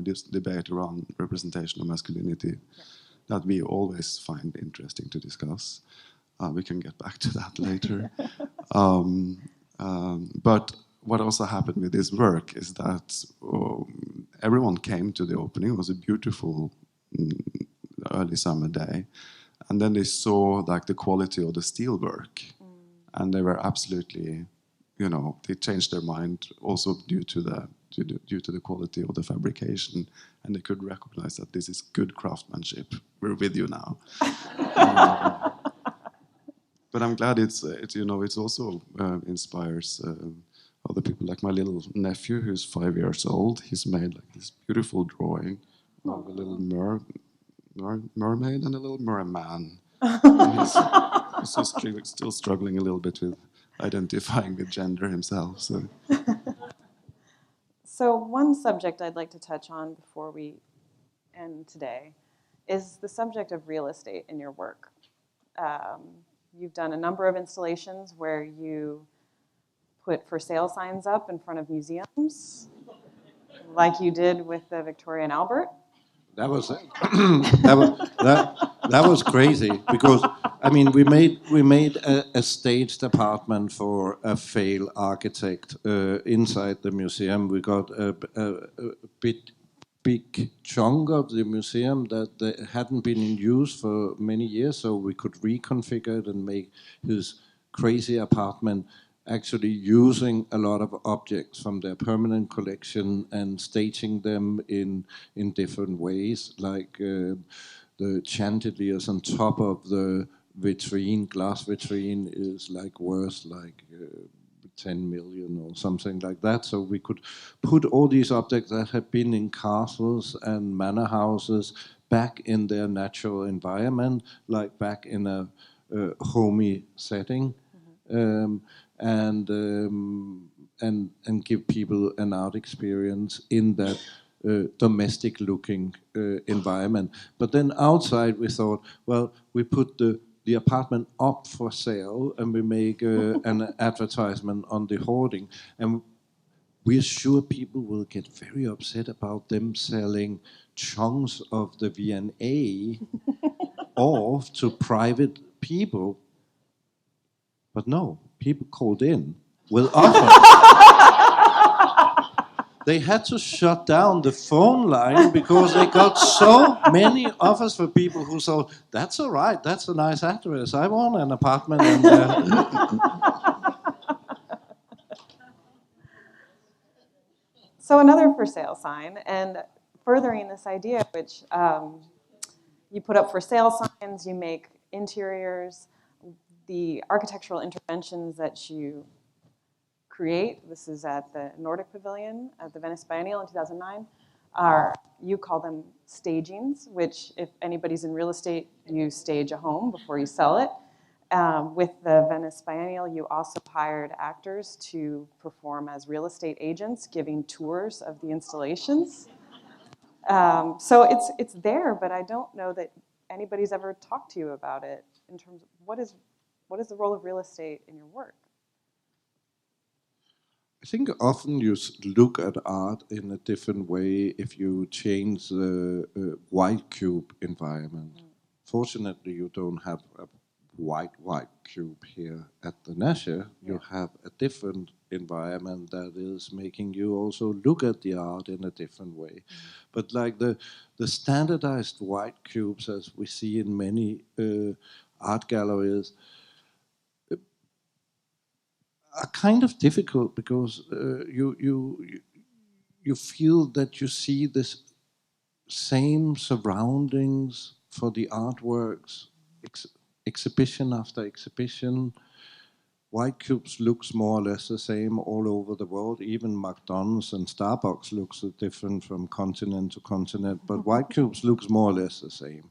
this debate around representation of masculinity that we always find interesting to discuss. We can get back to that later. But what also happened with this work is that everyone came to the opening. It was a beautiful early summer day. And then they saw like the quality of the steelwork. And they were absolutely, they changed their mind also due to the quality of the fabrication. And they could recognize that this is good craftsmanship. We're with you now. But I'm glad it's also inspires other people, like my little nephew who's 5 years old. He's made like this beautiful drawing of a little mermaid and a little merman. He's still struggling a little bit with identifying with gender himself. So one subject I'd like to touch on before we end today is the subject of real estate in your work. You've done a number of installations where you put for sale signs up in front of museums, like you did with the Victoria and Albert. That was that was crazy because I mean we made a staged apartment for a failed architect inside the museum. We got a big chunk of the museum that hadn't been in use for many years, so we could reconfigure it and make his crazy apartment actually using a lot of objects from their permanent collection and staging them in different ways, like the chandeliers on top of the glass vitrine is like worth like 10 million or something like that. So we could put all these objects that have been in castles and manor houses back in their natural environment, like back in a homey setting, and give people an art experience in that domestic-looking environment. But then outside, we thought, well, we put the apartment up for sale, and we make an advertisement on the hoarding. And we're sure people will get very upset about them selling chunks of the V&A off to private people. But no, people called in with offers. They had to shut down the phone line because they got so many offers for people who thought, that's all right, that's a nice address. I want an apartment in there. So another for sale sign, and furthering this idea, which you put up for sale signs, you make interiors, the architectural interventions that you create, this is at the Nordic Pavilion at the Venice Biennial in 2009, you call them stagings, which if anybody's in real estate, you stage a home before you sell it. With the Venice Biennial, you also hired actors to perform as real estate agents, giving tours of the installations. So it's there, but I don't know that anybody's ever talked to you about it in terms of what is the role of real estate in your work? I think often you look at art in a different way if you change the white cube environment. Fortunately, you don't have a white cube here at the Nasher. You have a different environment that is making you also look at the art in a different way. But like the standardized white cubes, as we see in many art galleries, are kind of difficult because you feel that you see this same surroundings for the artworks, exhibition after exhibition. White cubes looks more or less the same all over the world. Even McDonald's and Starbucks looks different from continent to continent, but white cubes looks more or less the same.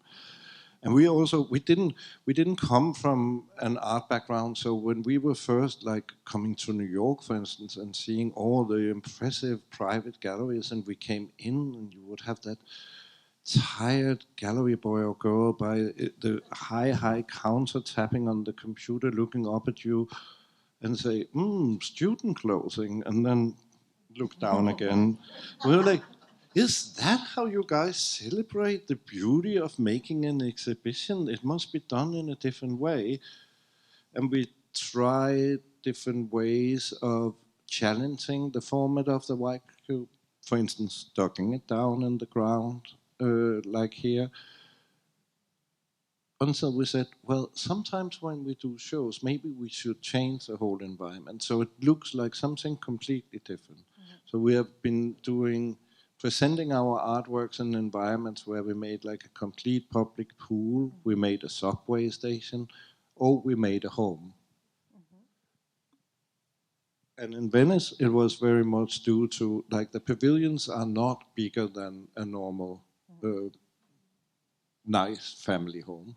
And we didn't come from an art background. So when we were first like coming to New York, for instance, and seeing all the impressive private galleries, and we came in, and you would have that tired gallery boy or girl by the high counter tapping on the computer, looking up at you and say, student clothing, and then look down again. We were like, is that how you guys celebrate the beauty of making an exhibition? It must be done in a different way. And we tried different ways of challenging the format of the white cube. For instance, ducking it down in the ground, like here. Until we said, well, sometimes when we do shows, maybe we should change the whole environment so it looks like something completely different. So we have been presenting our artworks in environments where we made like a complete public pool, we made a subway station, or we made a home. And in Venice, it was very much due to, like, the pavilions are not bigger than a normal, nice family home.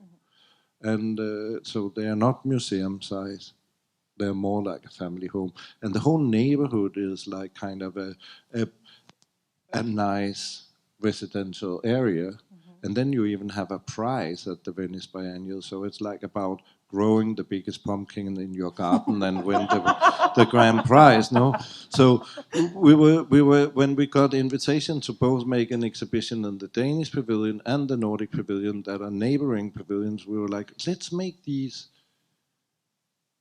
And so they are not museum size. They're more like a family home. And the whole neighborhood is like kind of a nice residential area. And then you even have a prize at the Venice Biennial. So it's like about growing the biggest pumpkin in your garden and win the grand prize, no? So we were when we got the invitation to both make an exhibition in the Danish pavilion and the Nordic pavilion that are neighboring pavilions, we were like, let's make these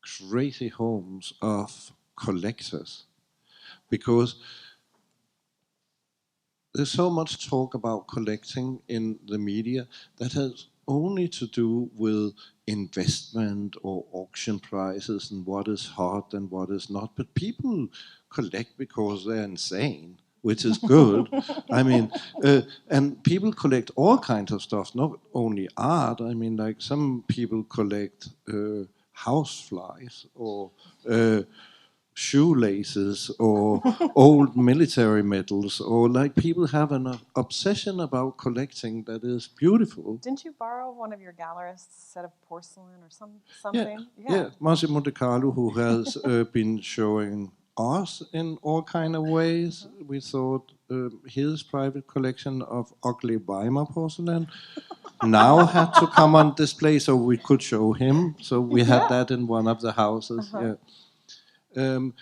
crazy homes of collectors. Because there's so much talk about collecting in the media that has only to do with investment or auction prices and what is hot and what is not. But people collect because they're insane, which is good. I mean, and people collect all kinds of stuff, not only art. I mean, like some people collect houseflies or shoelaces or old military medals, or like people have an obsession about collecting that is beautiful. Didn't you borrow one of your gallerists' set of porcelain or something? Yeah. Massimo De Carlo, who has been showing us in all kind of ways. We thought his private collection of ugly Weimar porcelain now had to come on display so we could show him. So we had that in one of the houses. And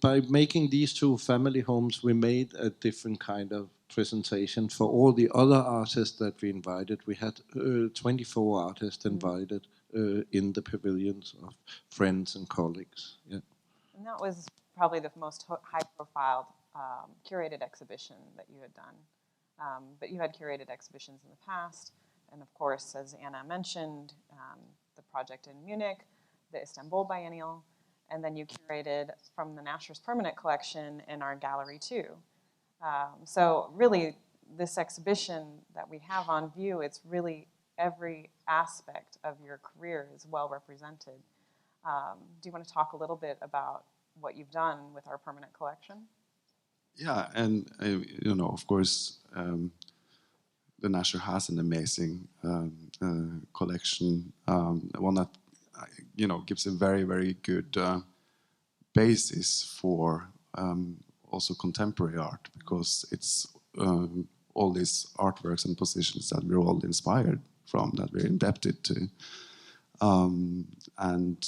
by making these two family homes, we made a different kind of presentation for all the other artists that we invited. We had 24 artists invited in the pavilions of friends and colleagues. Yeah. And that was probably the most high-profile curated exhibition that you had done. But you had curated exhibitions in the past, and of course, as Anna mentioned, the project in Munich, the Istanbul Biennial, and then you curated from the Nasher's permanent collection in our gallery too. So really, this exhibition that we have on view, it's really every aspect of your career is well represented. Do you want to talk a little bit about what you've done with our permanent collection? Yeah, and you know, of course, the Nasher has an amazing collection, one that gives a very, very good basis for also contemporary art, because it's all these artworks and positions that we're all inspired from, that we're indebted to, and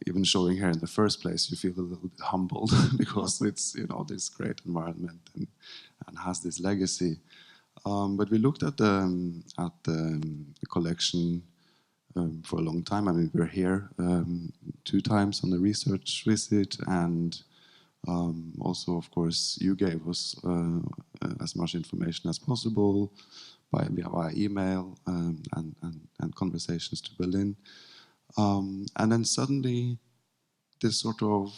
even showing here in the first place, you feel a little bit humbled because it's this great environment and has this legacy. But we looked at the collection for a long time. I mean, we're here 2 times on the research visit, and also, of course, you gave us as much information as possible via email and conversations to Berlin. And then suddenly, this sort of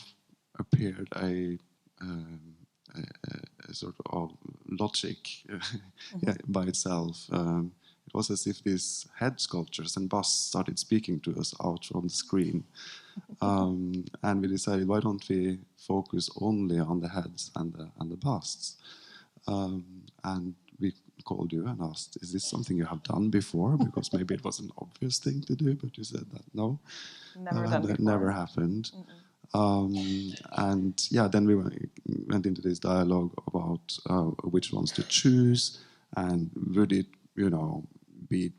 appeared a sort of logic yeah, by itself. It was as if these head sculptures and busts started speaking to us out on the screen. And we decided, why don't we focus only on the heads and the busts? And we called you and asked, is this something you have done before? Because maybe it was an obvious thing to do, but you said that no. Never done before. Never happened. And yeah, then we went into this dialogue about which ones to choose, and would it, you know, be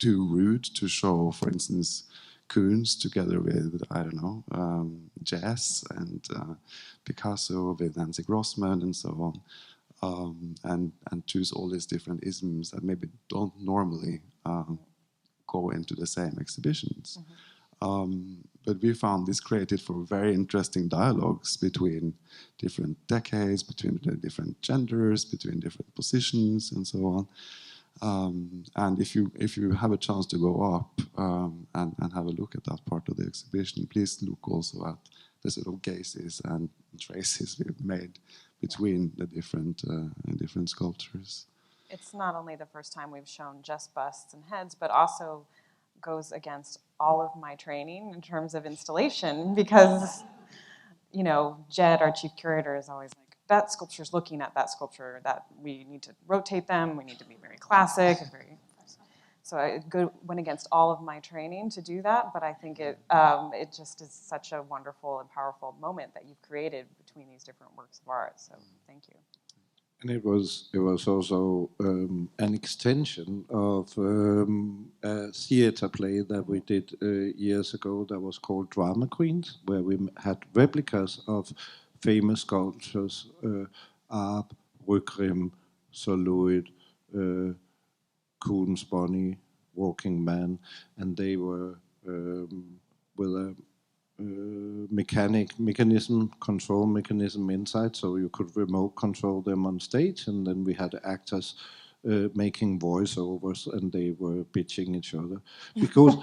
too rude to show, for instance, Koons together with, I don't know, Jess and Picasso with Nancy Grossman and so on, and choose all these different isms that maybe don't normally go into the same exhibitions. But we found this created for very interesting dialogues between different decades, between the different genders, between different positions, and so on. And if you have a chance to go up and have a look at that part of the exhibition, please look also at the sort of gazes and traces we've made between the different sculptures. It's not only the first time we've shown just busts and heads, but also goes against all of my training in terms of installation, because, you know, Jed, our chief curator, is always like, that sculpture's looking at that sculpture, that we need to rotate them, we need to be very classic and very. So it went against all of my training to do that, but I think it just is such a wonderful and powerful moment that you've created between these different works of art. So thank you. And it was also an extension of a theater play that we did years ago that was called Drama Queens, where we had replicas of famous sculptures, Arp, Røgrim, Soloid, Koons Bonnie, Walking Man, and they were with a control mechanism inside, so you could remote control them on stage, and then we had actors making voiceovers, and they were bitching each other. Because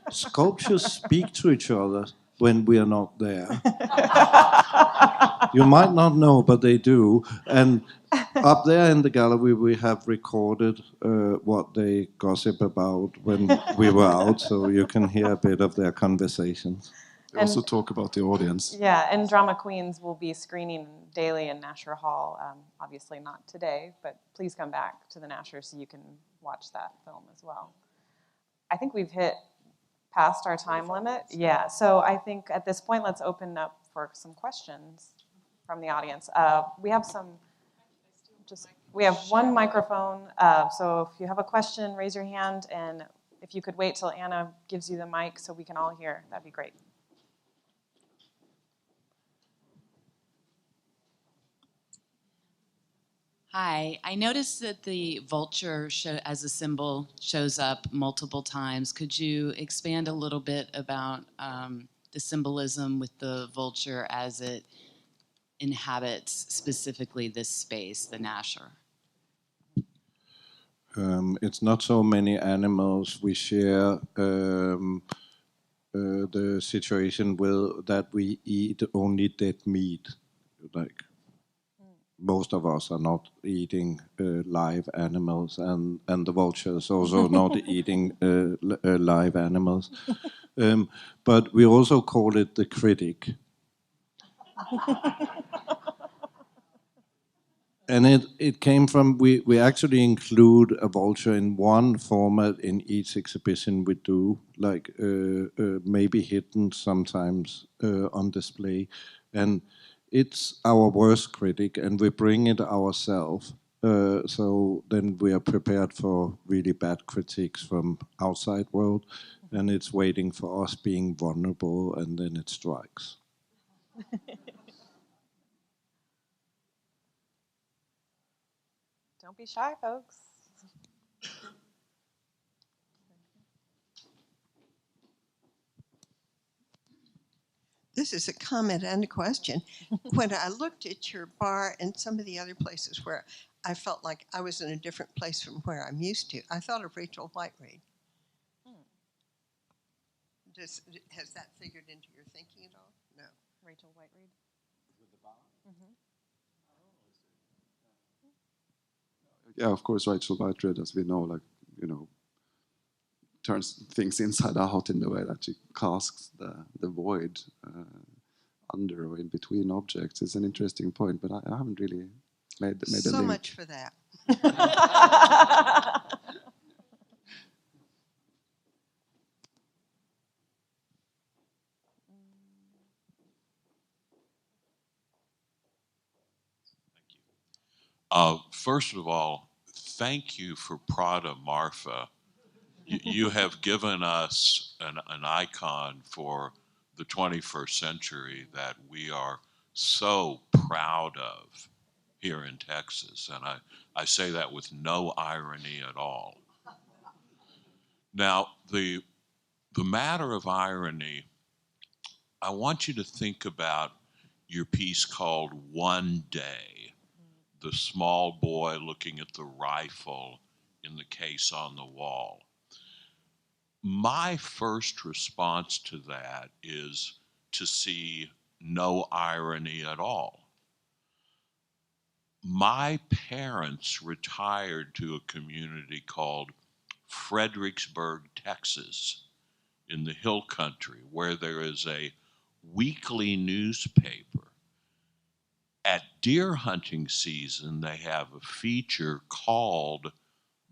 sculptures speak to each other when we are not there. You might not know, but they do. And up there in the gallery, we have recorded what they gossip about when we were out, so you can hear a bit of their conversations. They also talk about the audience. Yeah, and Drama Queens will be screening daily in Nasher Hall. Obviously not today, but please come back to the Nasher so you can watch that film as well. I think we've hit past our time limit. Yeah, so I think at this point, let's open up for some questions from the audience. We have one microphone, so if you have a question, raise your hand, and if you could wait till Anna gives you the mic so we can all hear, that'd be great. Hi, I noticed that the vulture as a symbol shows up multiple times. Could you expand a little bit about the symbolism with the vulture as it inhabits specifically this space, the Nasher? It's not so many animals. We share the situation with that we eat only dead meat. Like, most of us are not eating live animals, and the vulture is also not eating live animals. But we also call it the critic. And it came from, we actually include a vulture in one format in each exhibition we do, like maybe hidden sometimes on display. And it's our worst critic, and we bring it ourselves. So then we are prepared for really bad critiques from outside world, and it's waiting for us being vulnerable, and then it strikes. Don't be shy, folks. this is a comment and a question. When I looked at your bar and some of the other places where I felt like I was in a different place from where I'm used to, I thought of Rachel Whiteread. Has that figured into your thinking at all? No. Rachel Whiteread. With the bar? Mm-hmm. Yeah, of course, Rachel Whiteread, as we know, like, you know, turns things inside out in the way that she casks the void under or in between objects. It's an interesting point, but I haven't really made a link. So much for that. First of all, thank you for Prada Marfa. You have given us an icon for the 21st century that we are so proud of here in Texas. And I say that with no irony at all. Now, the matter of irony, I want you to think about your piece called One Day. The small boy looking at the rifle in the case on the wall. My first response to that is to see no irony at all. My parents retired to a community called Fredericksburg, Texas, in the Hill Country, where there is a weekly newspaper. At deer hunting season, they have a feature called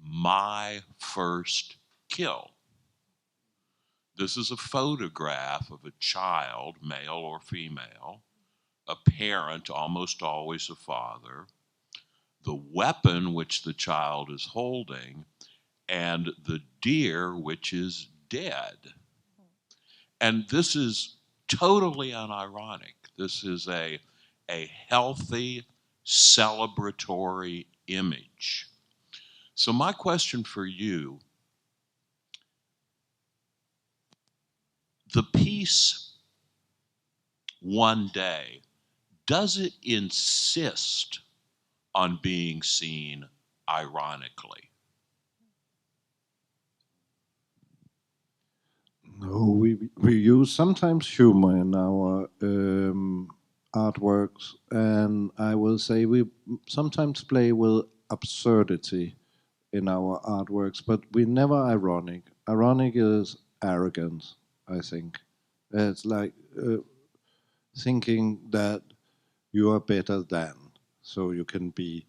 My First Kill. This is a photograph of a child, male or female, a parent, almost always a father, the weapon which the child is holding, and the deer which is dead. And this is totally unironic. This is a healthy, celebratory image. So my question for you, the piece One Day, does it insist on being seen ironically? No, we use sometimes humor in our artworks, and I will say we sometimes play with absurdity in our artworks, but we're never ironic. Ironic is arrogance, I think. It's like thinking that you are better than, so you can be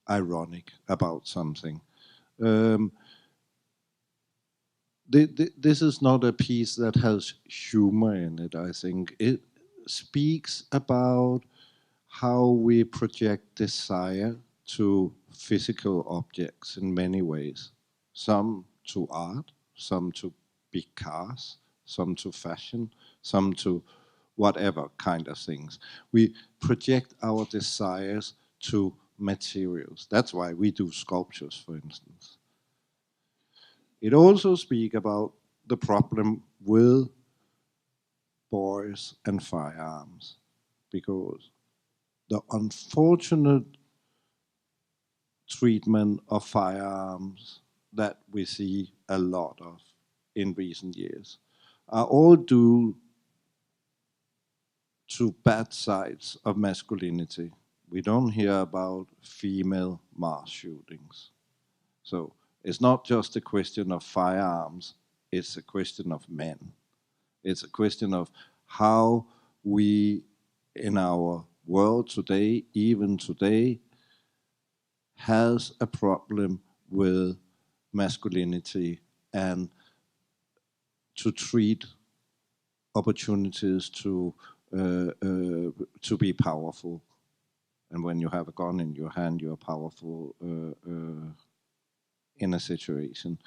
ironic about something. This is not a piece that has humor in it, I think. It speaks about how we project desire to physical objects in many ways. Some to art, some to big cars, some to fashion, some to whatever kind of things. We project our desires to materials. That's why we do sculptures, for instance. It also speaks about the problem with boys and firearms, because the unfortunate treatment of firearms that we see a lot of in recent years are all due to bad sides of masculinity. We don't hear about female mass shootings. So it's not just a question of firearms, it's a question of men. It's a question of how we, in our world today, even today, has a problem with masculinity and to treat opportunities to be powerful. And when you have a gun in your hand, you're powerful in a situation.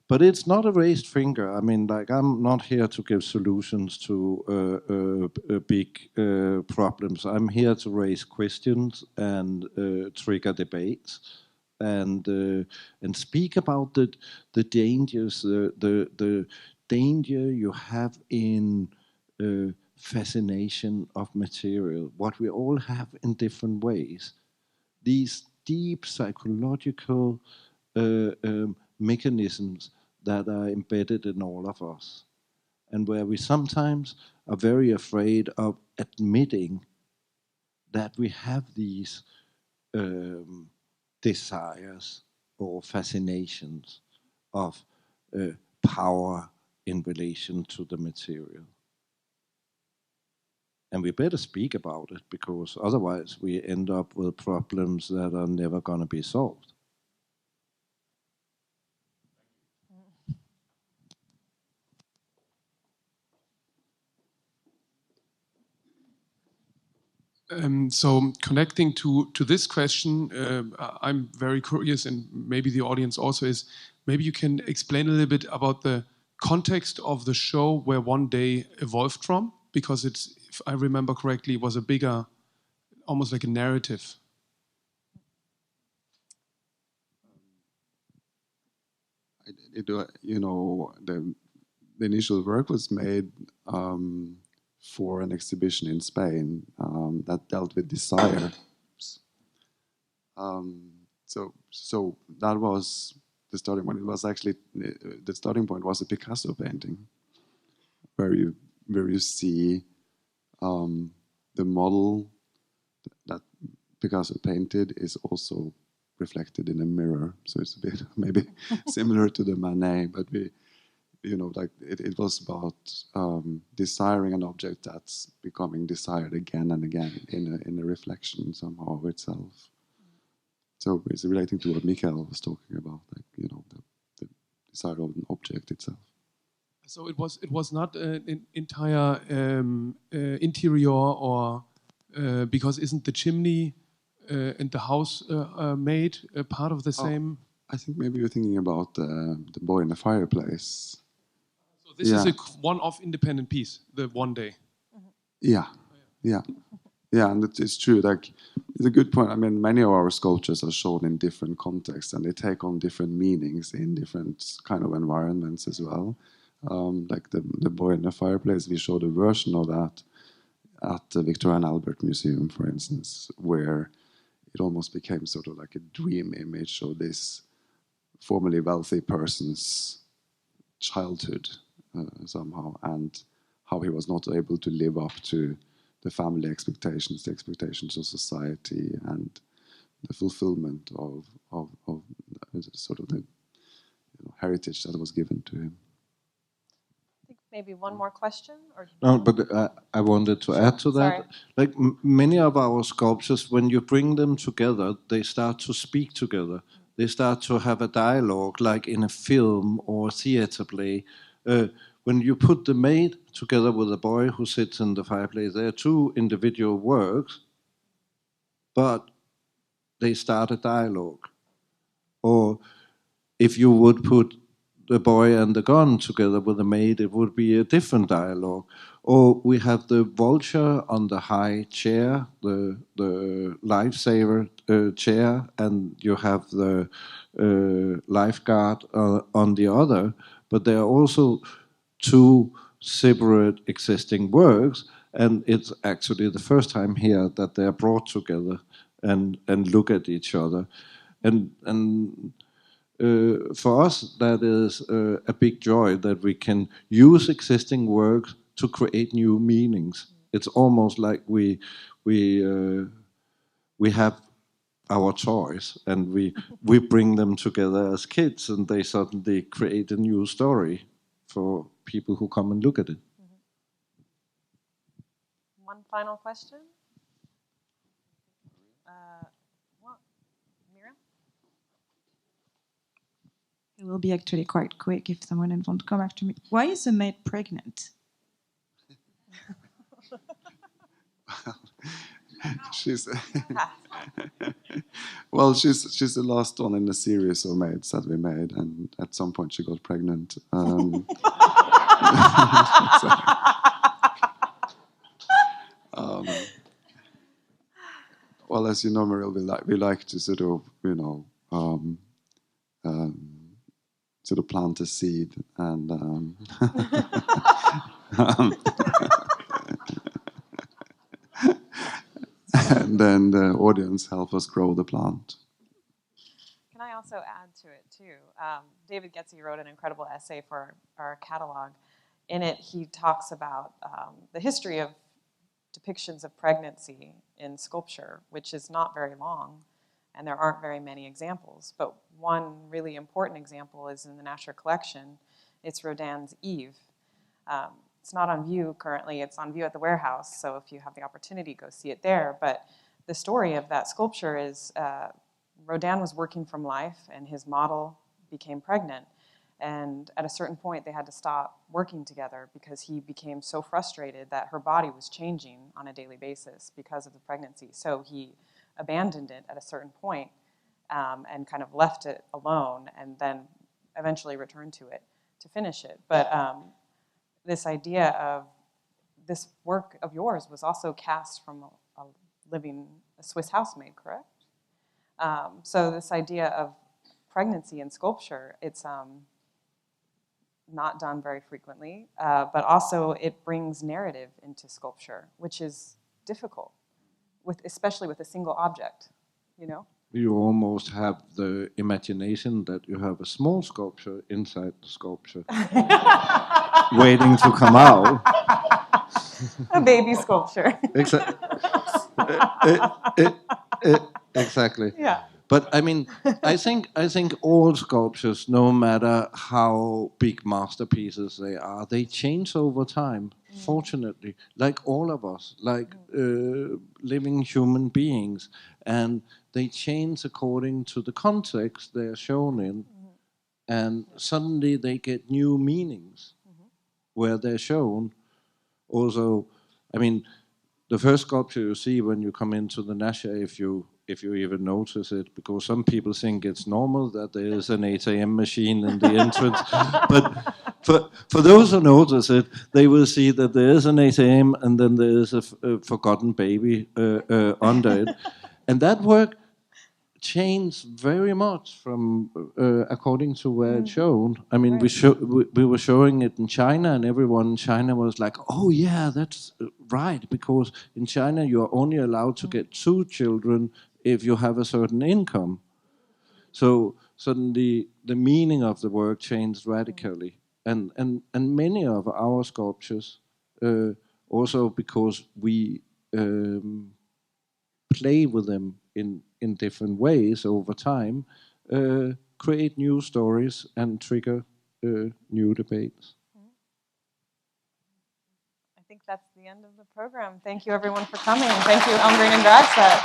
But it's not a raised finger. I mean, like, I'm not here to give solutions to big problems. I'm here to raise questions and trigger debates and speak about the dangers, the danger you have in fascination of material, what we all have in different ways. These deep psychological mechanisms that are embedded in all of us, and where we sometimes are very afraid of admitting that we have these desires or fascinations of power in relation to the material. And we better speak about it, because otherwise we end up with problems that are never going to be solved. So connecting to this question, I'm very curious, and maybe the audience also is, maybe you can explain a little bit about the context of the show where One Day evolved from, because it's, if I remember correctly, it was a bigger, almost like a narrative. You know, the initial work was made for an exhibition in Spain that dealt with desire. So that was the starting point. It was actually, the starting point was a Picasso painting, where you see the model that Picasso painted is also reflected in a mirror. So it's a bit maybe similar to the Manet, but it was about desiring an object that's becoming desired again and again in a reflection somehow of itself. So it's relating to what Michael was talking about, like, the desire of an object itself. So it was not an entire interior, or because isn't the chimney and the house made a part of the same? I think maybe you're thinking about the boy in the fireplace. So this is a one-off independent piece, the One Day. Yeah, and it's true. Like, it's a good point. I mean, many of our sculptures are shown in different contexts, and they take on different meanings in different kind of environments as well. Like the boy in the fireplace, we showed a version of that at the Victoria and Albert Museum, for instance, where it almost became sort of like a dream image of this formerly wealthy person's childhood somehow, and how he was not able to live up to the family expectations, the expectations of society, and the fulfillment of sort of the heritage that was given to him. I think maybe one more question? No, but I wanted to add to that. Sorry. Like many of our sculptures, when you bring them together, they start to speak together. They start to have a dialogue, like in a film or theater play. When you put the maid together with the boy who sits in the fireplace, they are two individual works, but they start a dialogue. Or if you would put the boy and the gun together with the maid, it would be a different dialogue. Or we have the vulture on the high chair, the lifesaver chair, and you have the lifeguard on the other. But there are also two separate existing works, and it's actually the first time here that they are brought together and look at each other. And for us, that is a big joy, that we can use existing works to create new meanings. It's almost like we have our toys, and we bring them together as kids, and they suddenly create a new story for people who come and look at it. One final question? Mira? It will be actually quite quick if someone wants to come after me. Why is the maid pregnant? she's well, she's the last one in a series of maids that we made, and at some point she got pregnant. Well, as you know, Monorail, we like to sort of, sort of plant a seed, and then the audience help us grow the plant. Can I also add to it, too? David Getze wrote an incredible essay for our catalog. In it, he talks about the history of depictions of pregnancy in sculpture, which is not very long, and there aren't very many examples. But one really important example is in the Nasher collection. It's Rodin's Eve. It's not on view currently. It's on view at the warehouse, so if you have the opportunity, go see it there. But the story of that sculpture is Rodin was working from life, and his model became pregnant. And at a certain point, they had to stop working together because he became so frustrated that her body was changing on a daily basis because of the pregnancy. So he abandoned it at a certain point, and kind of left it alone, and then eventually returned to it to finish it. But this idea of this work of yours was also cast from a Swiss housemaid, correct? So this idea of pregnancy in sculpture, it's not done very frequently, but also it brings narrative into sculpture, which is difficult, especially with a single object, you know? You almost have the imagination that you have a small sculpture inside the sculpture, waiting to come out. A baby sculpture. Exactly. Yeah. But I mean, I think all sculptures, no matter how big masterpieces they are, they change over time. Fortunately, like all of us, like living human beings, and they change according to the context they are shown in, and suddenly they get new meanings where they're shown. Also, I mean, the first sculpture you see when you come into the Nasher, if you even notice it, because some people think it's normal that there is an ATM machine in the entrance. But for those who notice it, they will see that there is an ATM and then there is a forgotten baby under it. And that work changed very much from according to where it's shown. I mean, we were showing it in China, and everyone in China was like, "Oh yeah, that's right," because in China you are only allowed to get 2 children if you have a certain income. So suddenly the meaning of the work changed radically, and many of our sculptures also because we play with them in different ways over time, create new stories and trigger new debates. I think that's the end of the program. Thank you, everyone, for coming. Thank you, Elmgreen Dragset.